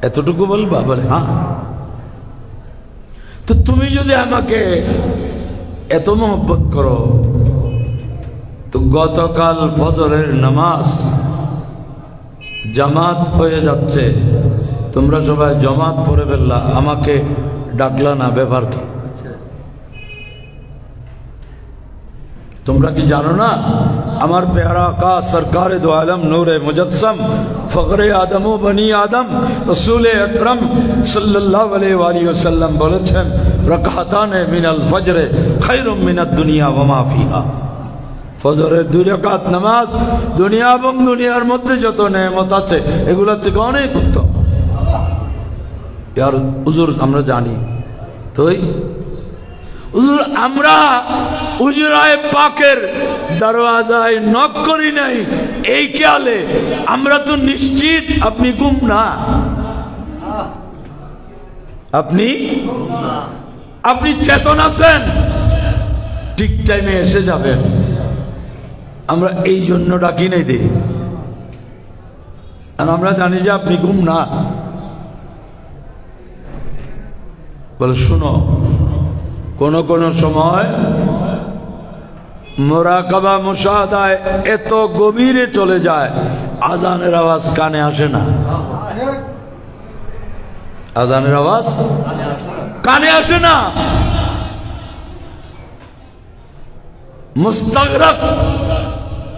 এতটুকু বলবা বলে হ্যাঁ তো তুমি যদি আমাকে এত মহব্বত করো তো গতকাল ফজরের নামাজ জামাত হয়ে যাচ্ছে তোমরা সবাই জামাত পড়ে ফেললা আমাকে ডাকলা না ব্যাপার কি তোমরা কি জানো না আমার প্যারা আকা সরকার দো আলম নূরে মুজস্সম ফখরে আদম ও বনি আদম রাসূল আকরাম সাল্লাল্লাহু আলাইহি ওয়াসাল্লাম বলেছেন রাকাতানে মিনাল ফজর খায়রুম মিনাদ দুনিয়া ওয়া মা ফিহা ফজরের 2 রাকাত নামাজ দুনিয়া এবং দুনিয়ার মধ্যে যত নেয়ামত আছে এগুলো থেকে অনেক উত্তম यार হুজুর আমরা জানি তোই হুজুর আমরা উজরায়ে পাকের দরওয়াজায় নক করি নাই এই খেয়ালে আমরা তো নিশ্চিত আপনি গুম না আপনি চেতন আছেন ঠিক টাইমে এসে যাবেন আমরা এই জন্য ডাকি নাই দেই আর আমরা জানি যে আপনি গুম না বলে শুনো কোনো কোনো সময় মুরাকাবা মুশাহাদায় এত গভীরে চলে যায় আজানের আওয়াজ কানে আসে না। আজানের আওয়াজ কানে আসে না। মুস্তাগরাক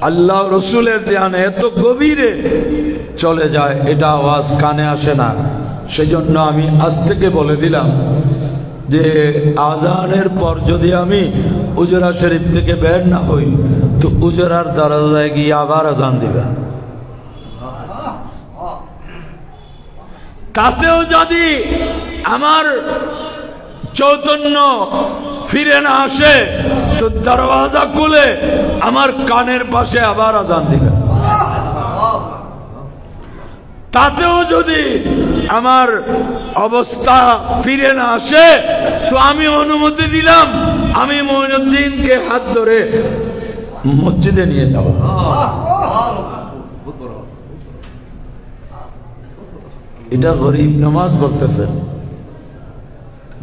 আল্লাহ রসুলের ধ্যানে এত গভীরে চলে যায়, এটা আওয়াজ কানে আসে না। সেজন্য আমি আজ থেকে বলে দিলাম যে আজানের পর যদি আমি উজরা শরীফ থেকে বের না হই তো উজরার দরজায় গিয়ে আবার আজান দিবেন। তাতেও যদি আমার চৈতন্য ফিরে না আসে তো দরওয়াজা খুলে আমার কানের পাশে আবার আজান দিবেন। তাতেও যদি আমার অবস্থা ফিরে না আসে তো আমি অনুমতি দিলাম, আমি মঈনুদ্দিনকে হাত ধরে মসজিদে নিয়ে যাব। এটা গরিব নামাজ বলতেছেন।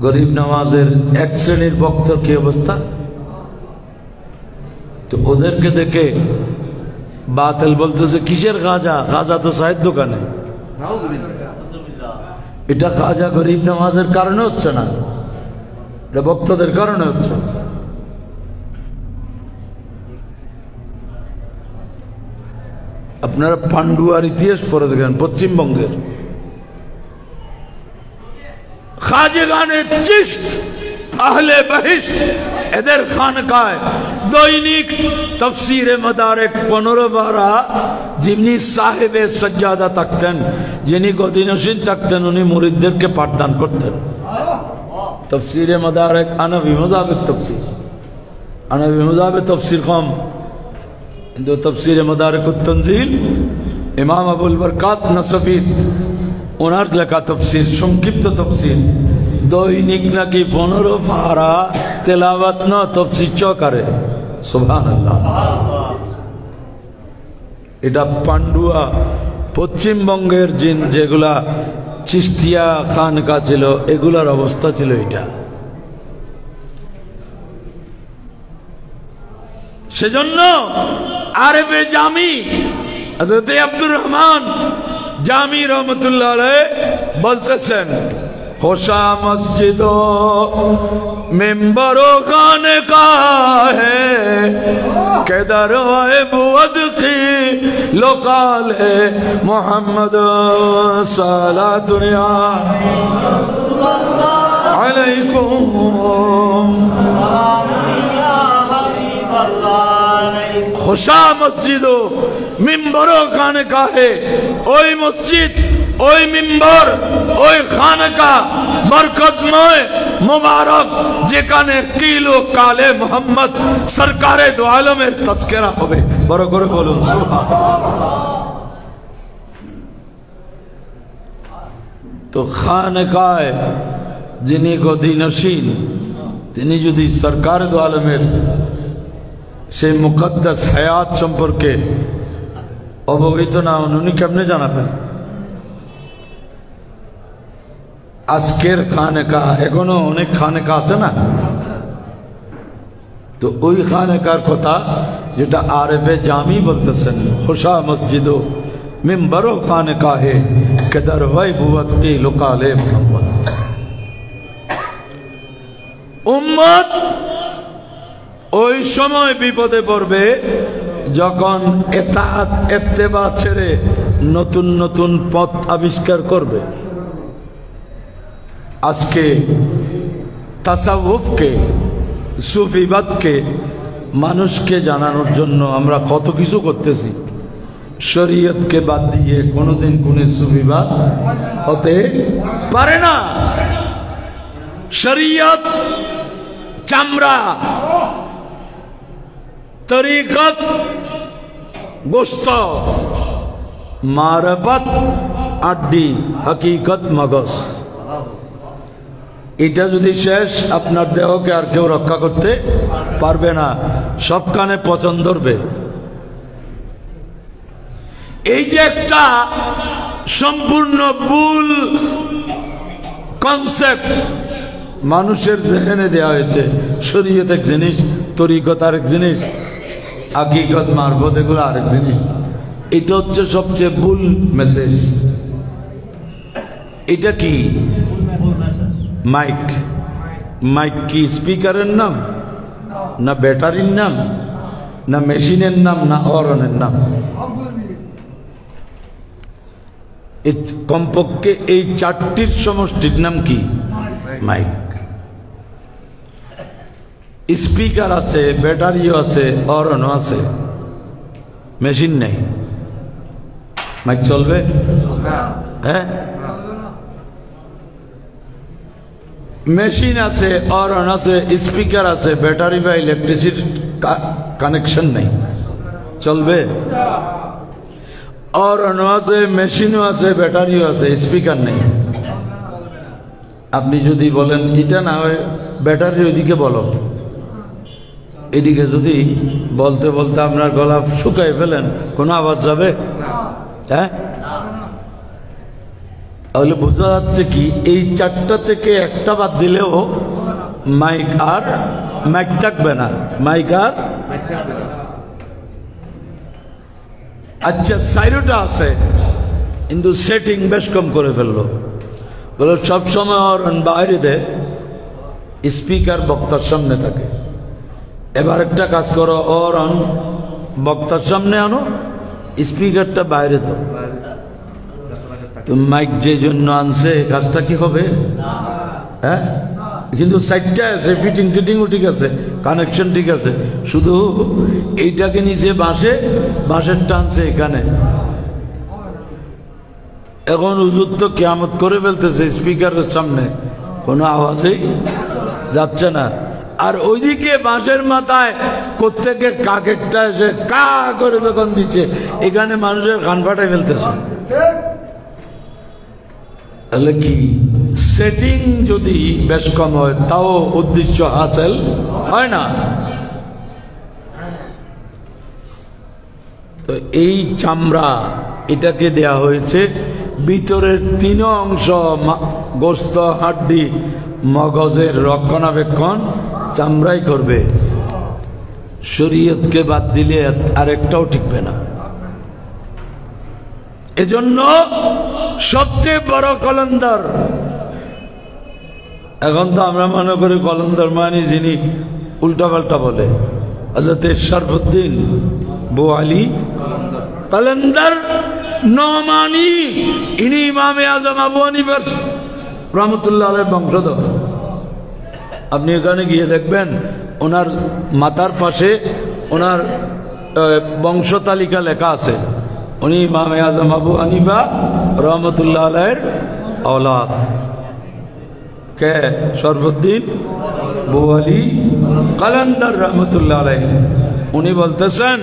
গরিব নামাজের এক শ্রেণীর বক্তার কি অবস্থা, তো ওদেরকে দেখে বাতিল বলতেছে কিসের খাজা, খাজা তো চায়ের দোকানে। এটা খাজা গরিব নামাজের কারণে হচ্ছে না, এটা বক্তাদের কারণে হচ্ছে। আপনারা পান্ডুয়ার ইতিহাস পড়ে দেখেন, পশ্চিমবঙ্গের খাজেগানে চিশত আহলে বহিশত এদের খানকায় দৈনিক তফসিরে মাদারিক 15-12 যিনি সাহেবে সজ্জাদা থাকতেন, যিনি গদিনশীন থাকতেন, উনি মুরিদদেরকে পাঠদান করতেন। তফসিরে মাদারিক আনবী মাযহাবের তফসির, আনবী মাযহাবের তফসির কম, কিন্তু তফসিরে মাদারিকুত তানজিল ইমাম আবুল বরকাত নসফি ওনার লেখা তফসির, সংক্ষিপ্ত তফসির, দৈনিক নাকি 15-12 তেলাওয়াত না তফসির চকারে। সুবহানাল্লাহ। এটা পান্ডুয়া পশ্চিমবঙ্গের যেগুলা চিশতিয়া খানকা ছিল এগুলার অবস্থা ছিল এটা। সেজন্য আরেফে জামি হযরত আব্দুর রহমান জামি রহমতুল্লাহ আলাইহি বলতেছেন, खोशा मस्जिदो मिंबरो खाने का है के दरवाए बुअद की लोकाले मोहम्मद साला दुनिया अलैकुम खोशा मस्जिदो मिंबरो खाने का है। ओई मस्जिद, ওই মিম্বর, ওই খানকা বরকতময় মুবারক যেখানে কিলো কালে মোহাম্মদ সরকারে দো আলমের তাজকিরা হবে। বড় করে বলুন সুবহানাল্লাহ। তো খানকায় যিনি গদিনশীন তিনি যদি সরকারে দো আলমের সেই মুকদ্দাস হায়াত সম্পর্কে অবহিত না হন, উনি কেমনে জানাবেন? আজকের খানেকা এখনো অনেক খানেকা আছে না, তো ওই খানেকার কথা যেটা আরেফে জামি বলতেছেন, খুশা মসজিদ মিম্বরো খানেকা হে কেদার ওয়াই বুয়াত কি লোকালে মোহাম্মদ। উম্মত ওই সময় বিপদে পড়বে যখন ইতাআত ইত্তেবা ছেড়ে নতুন নতুন পথ আবিষ্কার করবে। আজকে তাসাউফকে, সুফিবাদকে মানুষকে জানানোর জন্য আমরা কত কিছু করতেছি। শরীয়তকে বাদ দিয়ে কোনোদিন কোন সুফিবাদ হতে পারে না। শরীয়ত চামড়া, তরিকত গোশত, মারফত আড্ডি, হকিকত মগজ। এটা যদি শেষ, আপনার দেহকে আর কেউ রক্ষা করতে পারবে না, সব কানে পচন ধরবে। এই যে একটা সম্পূর্ণ ভুল কনসেপ্ট, মানুষের জেহেনে দেওয়া হয়েছে শরীয়ত এক জিনিস, তরিকত আরেক জিনিস, হাকিকত মারফত এগুলো আরেক জিনিস। এটা হচ্ছে সবচেয়ে ভুল মেসেজ। এটা কি মাইক? মাইক কি স্পিকারের নাম, না ব্যাটারির নাম, না মেশিনের নাম, না হরনের নাম? কমপক্ষে এই চারটির সমষ্টির নাম কি? মাইক। স্পিকার আছে, ব্যাটারিও আছে, হরনও আছে, মেশিন নেই, মাইক চলবে? হ্যাঁ, মেশিন আছে, হরন আছে, স্পিকার আছে, ব্যাটারি বা ইলেকট্রিসিটির কানেকশন নেই, চলবে? হরনও আছে, মেশিনও আছে, ব্যাটারিও আছে, স্পিকার নেই। আপনি যদি বলেন এটা না হয় ব্যাটারি ওইদিকে বলো, এদিকে যদি বলতে বলতে আপনার গলা শুকাই ফেলেন, কোনো আওয়াজ যাবে? হ্যাঁ, তাহলে বোঝা যাচ্ছে কি এই চারটা থেকে একটা বাদ দিলেও মাইক আর মাইক থাকবে না, মাইক আর। আচ্ছা, সাইরোটা আছে কিন্তু সেটিং বেশ কম করে ফেললো, বলো সবসময় হরন বাইরে দেয়, স্পিকার বক্তার সামনে থাকে। এবার একটা কাজ করো, হরন বক্তার সামনে আনো, স্পিকারটা বাইরে দাও। মাইক যে জন্য আনছে কাজটা কি হবে? হ্যাঁ, কিন্তু সাইডটা আছে, ফিটিং টিটিংও ঠিক আছে, কানেকশন ঠিক আছে, শুধু এইটাকে নিচে বাঁশের টানছে এখানে। এখন হুজুর তো কিয়ামত করে ফেলতেছে, স্পিকারের সামনে কোনো আওয়াজই যাচ্ছে না, আর ওইদিকে বাঁশের মাথায় কোত্থেকে কাকেরটা এসে কা করে যখন দিচ্ছে, এখানে মানুষের কান ফাটাই ফেলতেছে। তাহলে কি সেটিং যদি বেশ কম হয় তাও উদ্দেশ্য হাসিল হয় না। তো এই চামড়া এটাকে দেয়া হয়েছে ভিতরের তিন অংশ, গোস্ত, হাড্ডি, মগজের রক্ষণাবেক্ষণ চামড়াই করবে। শরীয়তকে বাদ দিলে আরেকটাও টিকবে না। এজন্য সবচেয়ে বড় কলন্দর, এখন তো আমরা মনে করি কলন্দর মানে যিনি উল্টা পাল্টা বলে, হযরত শরফুদ্দীন বুআলি কলন্দর নোমানি, ইনি ইমামে আজম আবু হানিফা রহমতুল্লাহ আলাইহির বংশধর। আপনি এখানে গিয়ে দেখবেন ওনার মাথার পাশে ওনার বংশ তালিকা লেখা আছে, উনি ইমামে আজম আবু হানিফা রহমতুল্লাহ আলাইহির औलाद। কে? শরফুদ্দীন বুআলি কলন্দর রহমতুল্লাহ আলাইহি। উনি বলতেছেন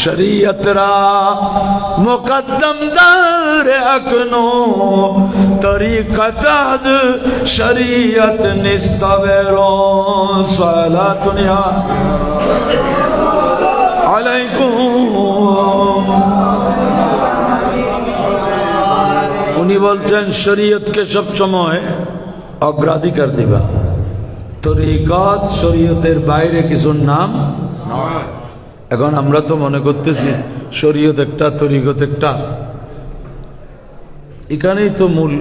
শরীয়তরা মুকদ্দম দার আকনো তরিকত আজ শরীয়ত নিস্তবেরো সালাতুন আলাইকুম। উনি বলছেন শরীয়তকে সবসময় অগ্রাধিকার দিবা, তরিকত শরীয়তের বাইরে কিছু নাম নয়। এখন আমরা তো মনে করতেছি শরীয়ত একটা, তরিকত একটা, এখানেই তো মূল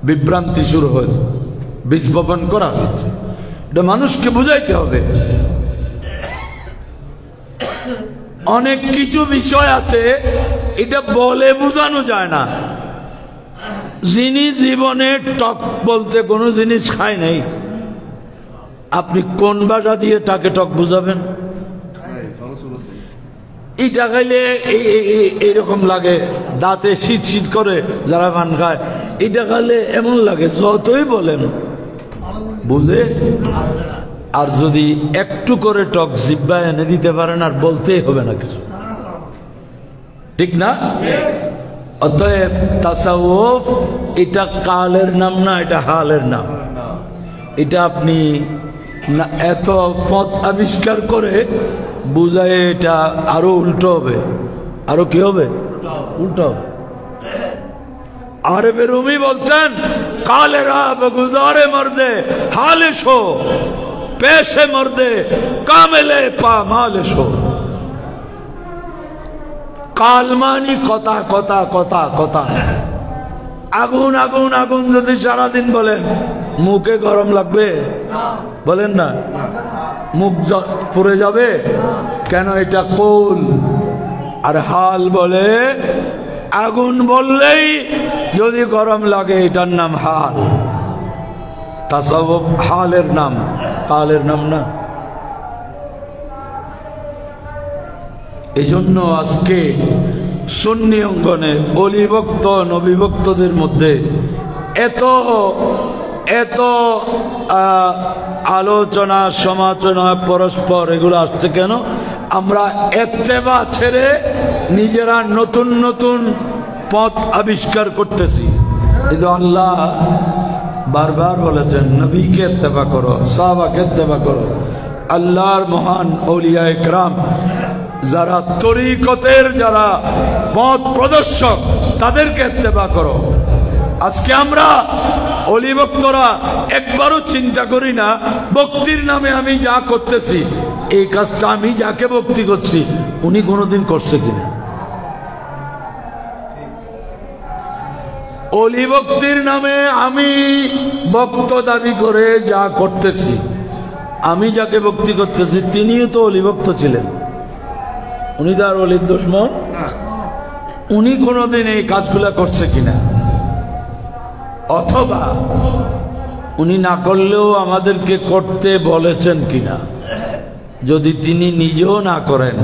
বিভ্রান্তি শুরু হয়েছে, বীজ বপন করা হয়েছে। এটা মানুষকে বুঝাইতে হবে। অনেক কিছু বিষয় আছে এটা বলে বোঝানো যায় না। যিনি জীবনে টক বলতে কোনো জিনিস খায় নাই, আপনি কোন ভাষা দিয়ে তাকে টক বুঝাবেন? এটা খাইলে এইরকম লাগে, দাঁতে শীত শীত করে যারা পান খায়, এটা খাইলে এমন লাগে, যতই বলেন বুঝে। আর যদি একটু করে টক জিহ্বায় এনে দিতে পারেন, আর বলতেই হবে না কিছু, ঠিক না? অতএব তাসাউফ এটা কালের নাম না, এটা হালের নাম। এটা আপনি এত পথ আবিষ্কার করে বুঝায়, এটা আরো উল্টো হবে। আরো কি হবে? উল্টো হবে। আরবে রুমি বলছেন কালে রাব গুজারে মর্দে হালিশো পেশে মর্দে কামেলে পা মালিশো। কালমানি কথা কথা কথা কথা। আগুন আগুন আগুন যদি সারাদিন বলেন মুখে গরম লাগবে? বলেন না, মুখ পুড়ে যাবে কেন? এটা কৌল। আর হাল বলে আগুন বললেই যদি গরম লাগে এটার নাম হাল। তাসাউফ হালের নাম, কালের নাম না। এই জন্য আজকে সুন্নি অঙ্গনে অলিভক্ত নবিভক্তদের মধ্যে এত এত আলোচনা সমালোচনা পরস্পর এগুলো আসছে কেন? আমরা ইত্তেবা ছেড়ে নিজেরা নতুন নতুন পথ আবিষ্কার করতেছি। কিন্তু আল্লাহ বারবার বলেছেন নবীকে ইত্তেবা করো, সাহাবাকে ইত্তেবা করো। আল্লাহর মহান আউলিয়া ইকরাম যারা তরিকতের যারা পথ প্রদর্শক তাদেরকে ইত্তেবা করো। আজকে আমরা অলিভক্তরা একবারও চিন্তা করি না ভক্তির নামে আমি যা করতেছি এই কাজটা আমি যাকে ভক্তি করছি উনি কোনোদিন করছে কিনা। অলিভক্তির নামে আমি ভক্ত দাবি করে যা করতেছি, আমি যাকে ভক্তি করতেছি তিনিও তো অলিভক্ত ছিলেন। উনি তো আর অলির দুশমন, উনি কোনোদিন এই কাজগুলা করছে কিনা, অথবা উনি না করলেও আমাদেরকে করতে বলেছেন কিনা। যদি তিনি নিজেও না করেন,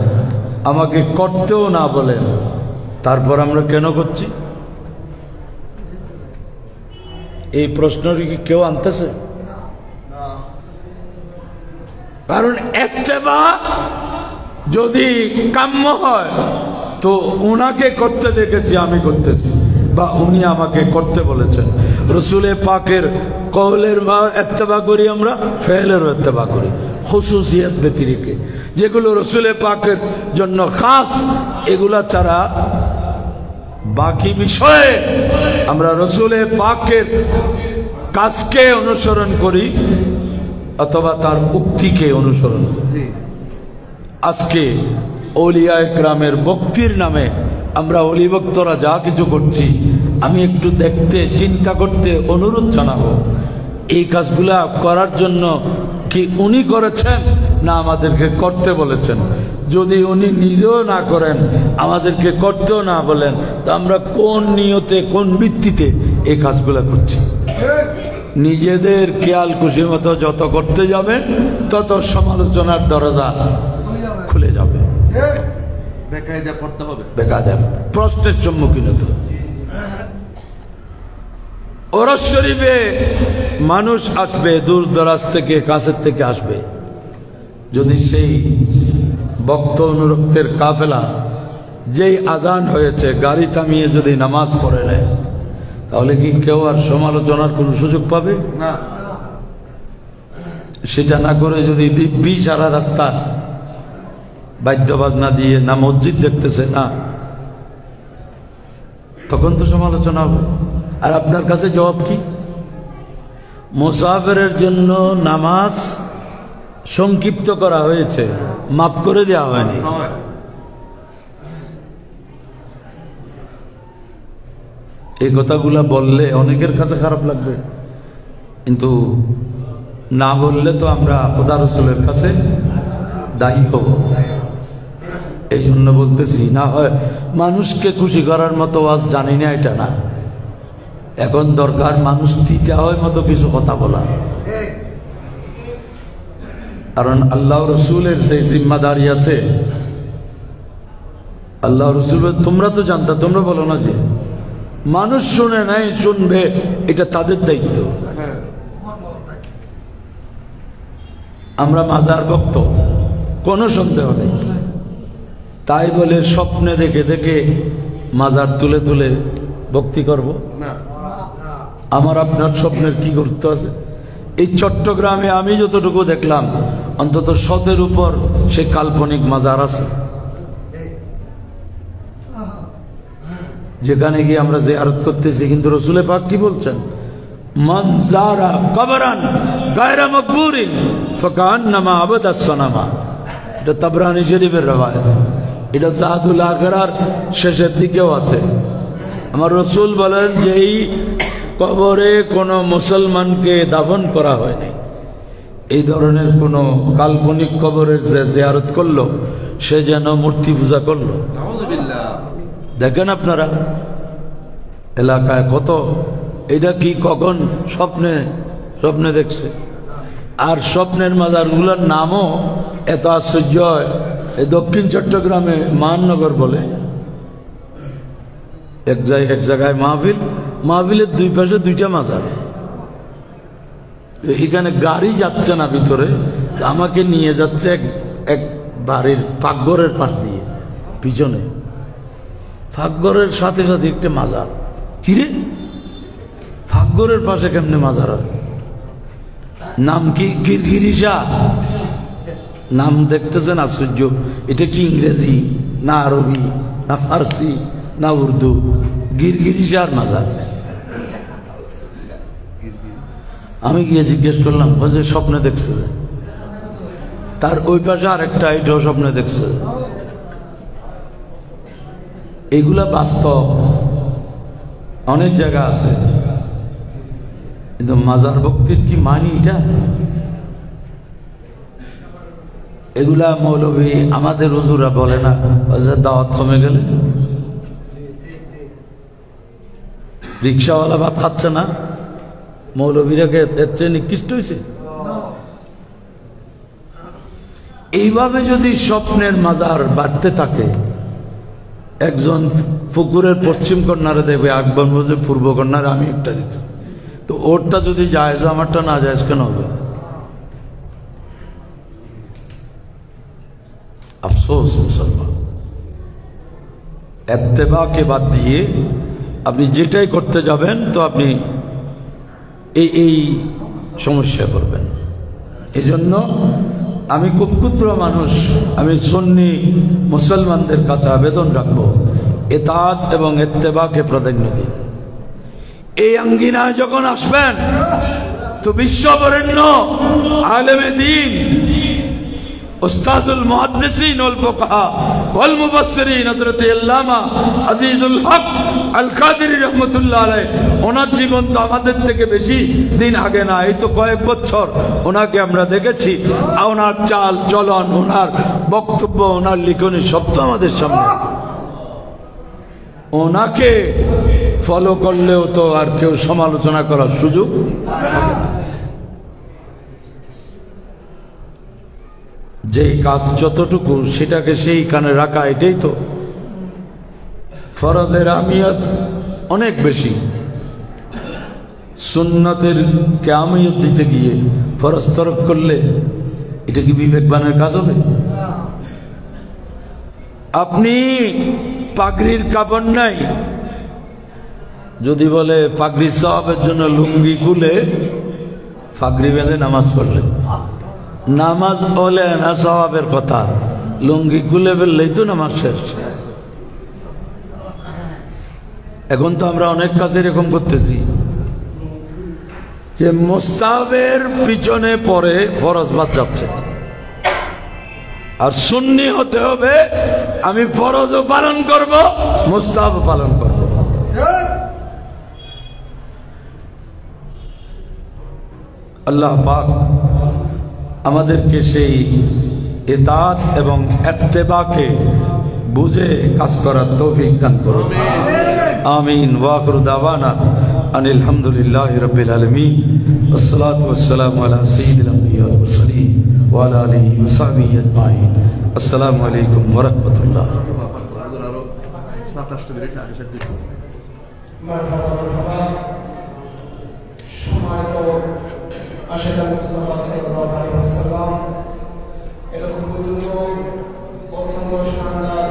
আমাকে করতেও না বলেন, তারপর আমরা কেন করছি? এই প্রশ্নটি কি কেউ আনতেছে? কারণ ইত্তেবা যদি কাম্য হয় তো উনাকে করতে দেখেছি আমি করতেছি, বা উনি আমাকে করতে বলেছেন। রসুলে পাকের কওলের ইত্তেবা করি আমরা, ফেলেরও ইত্তেবা করি, খুসুসিয়াত ব্যতিরেকে যেগুলো রসুলে পাকের জন্য খাস, এগুলা ছাড়া বাকি বিষয়ে আমরা রসুলে পাকের কাজকে অনুসরণ করি অথবা তার উক্তিকে অনুসরণ করি। আজকে আউলিয়া ইকরামের ভক্তির নামে আমরা অলিভক্তরা যা কিছু করছি, আমি একটু দেখতে চিন্তা করতে অনুরোধ জানাবো এই কাজগুলা করার জন্য কি উনি করেছেন না আমাদেরকে করতে বলেছেন। যদি উনি নিজেও না করেন, আমাদেরকে করতেও না বলেন, তো আমরা কোন নিয়তে কোন ভিত্তিতে এই কাজগুলা করছি? নিজেদের খেয়াল খুশি মতো যত করতে যাবেন তত সমালোচনার দরজা খুলে যাবে, বেকায়দা পড়তে হবে, বেকায়দা প্রশ্নের সম্মুখীন হতে হবে। ওরস শরীফে মানুষ আসবে দূর দরাজ থেকে, কাছের থেকে আসবে। যদি সেই ভক্ত অনুরক্তের কাফেলা যেই আজান হয়েছে গাড়ি থামিয়ে যদি নামাজ পড়ে নেয়, তাহলে কি কেউ আর সমালোচনার কোন সুযোগ পাবে না? সেটা না করে যদি দিব্যি সারা রাস্তা বাদ্য বাজনা দিয়ে না মসজিদ দেখতেছে না, তখন তো সমালোচনা হবে। আর আপনার কাছে জবাব কি? মুসাফিরের জন্য নামাজ সংক্ষিপ্ত করা হয়েছে, মাফ করে দেওয়া হয়নি। এই কথাগুলা বললে অনেকের কাছে খারাপ লাগবে, কিন্তু না বললে তো আমরা খোদা রসুলের কাছে দায়ী হব। এই জন্য বলতেছি, না হয় মানুষকে খুশি করার মতো ওয়াজ জানি না, এটা না। এখন দরকার মানুষ দিতে হয় মতো কিছু কথা বলা, কারণ আল্লাহ রসুলের সেই জিম্মাদারি আছে। আল্লাহ রসুল তোমরা তো জানতা, তোমরা বলো না যে মানুষ শুনে নাই, শুনবে, এটা তাদের দায়িত্ব। আমরা মাজার ভক্ত, কোনো সন্দেহ নেই। তাই বলে স্বপ্নে দেখে দেখে মাজার তুলে তুলে ভক্তি করব না। আমার আপনার স্বপ্নের কি গুরুত্ব আছে? এই চট্টগ্রামে আমি যতটুকু দেখলাম অন্তত 100 উপর সে কাল্পনিক মাজার আছে। যেখানে গিয়ে আমরা জিয়ারত করতেছি, কিন্তু রসুল পাক কি বলছেন? মান যারা কবরান গায়রা মাকবুরিন ফাকান্নামা আবাদাস সানামা। এটা তাবরানী শরীফের রওয়ায়াত। এটা সাদুল আখরার শেষের দিকেও আছে। আমার রসুল বলেন, যেই কবরে কোনো মুসলমানকে দাফন করা হয় নাই, এই ধরনের কোনো কাল্পনিক কবরের যে জিয়ারত করলো, সে যেন মূর্তি পূজা করলো। দেখেন আপনারা এলাকায় কত, এটা কি কখন স্বপ্নে স্বপ্নে দেখছে। আর স্বপ্নের মাজারগুলোর নামও এত আশ্চর্য হয়। এই দক্ষিণ চট্টগ্রামে মাননগর বলে এক জায়গায় মাহফিলের দুই পাশে দুইটা মাজার। এখানে গাড়ি যাচ্ছে না ভিতরে, আমাকে নিয়ে যাচ্ছে এক বাড়ির পাকঘরের পাশ দিয়ে, পিছনে পাকঘরের সাথে সাথে একটা মাজার। কিরে, পাকঘরের পাশে কেমনে মাজার? নাম কি? গিরগিরিসা নাম। দেখতেছেন আশ্চর্য। এটা কি ইংরেজি না আরবি না ফার্সি না উর্দু? গিরগিরিসার মাজার। আমি গিয়ে জিজ্ঞেস করলাম, ও যে স্বপ্নে দেখছে, তার ওই পাশে আরেকটা, এটাও স্বপ্নে দেখছে। এগুলা বাস্তব, অনেক জায়গা আছে। কিন্তু মাজার ভক্তির কি মানি এটা? এগুলা মৌলভী আমাদের হুজুরা বলে না, দাওয়াত কমে গেলে রিক্সাওয়ালা ভাত খাচ্ছে না, মৌলভীরাকে এর চেয়ে নিকৃষ্ট হয়েছে। এইভাবে যদি স্বপ্নের মাজার বাড়তে থাকে, একজন পুকুরের পশ্চিম কর্নারে দেখবে, আকবর মসজিদ পূর্ব কর্নারে আমি একটা দেখছি, তো ওরটা যদি জায়েজ, আমারটা না জায়েজ কেন হবে? আফসোস মুসলমান, ইত্তেবাকে বাদ দিয়ে আপনি যেটাই করতে যাবেন, তো আপনি এই সমস্যা করবেন। এই জন্য আমি খুব ক্ষুদ্র মানুষ, আমি সুন্নি মুসলমানদের কাছে আবেদন রাখবো, ইতাআত এবং ইত্তেবাকে প্রাধান্য দিন। এই আঙ্গিনায় যখন আসবেন, তো বিশ্ববরেণ্য আলেমে দ্বীন, উস্তাদুল মুহাদ্দিসিন ওয়াল ফুকাহা ওয়াল মুফাসসিরিন হযরত আল্লামা আজিজুল হক আল কাদেরী রাহমাতুল্লাহ আলাইহি, ওনার জীবন তো আমাদের থেকে বেশি দিন আগে না, এই তো কয়েক বছর ওনাকে আমরা দেখেছি। ওনার চাল চলন, ওনার বক্তব্য, ওনার লিখনী সব তো আমাদের সামনে। ওনাকে ফলো করলেও তো আর কেউ সমালোচনা করার সুযোগ। যেই কাজ যতটুকু, সেটাকে সেইখানে রাখা, এটাই তো ফরজের আহমিয়ত অনেক বেশি। সুন্নতের কে আহমিয়ত দিতে গিয়ে ফরজ তরক করলে এটা কি বিবেকবানের কাজ হবে? আপনি পাগড়ির কাপড় নাই, যদি বলে পাগড়ির সওয়াবের জন্য লুঙ্গি খুলে পাগড়ি বেঁধে নামাজ পড়লেন, নামাজ বলে না সওয়াবের কথা, লুঙ্গি খুলে ফেললেই তো নামাজ শেষ। এখন তো আমরা অনেক কাজে এরকম করতেছি যে মুস্তাহাবের পিছনে পরে ফরজ বাদ যাচ্ছে। আর সুন্নি হতে হবে, আমি ফরজও পালন করব, মুস্তাহাবও পালন করব। আল্লাহ পাক আমাদেরকে সেই ইতাআত এবং ইত্তেবাকে বুঝে কাজ করার তৌফিক দান করুন। আমিন। ওয়া আখিরু দাওয়ানা আনিল হামদুলিল্লাহি রাব্বিল আলামিন। আসসালাতু ওয়াসসালামু আলা সাইয়্যিদিল আমবিয়া ওয়াল মুরসালিন ওয়া আলা আলিহি ওয়া সাহবিহি আজমাইন। আসসালামু আলাইকুম ওয়া রাহমাতুল্লাহ।
এরকম শানদার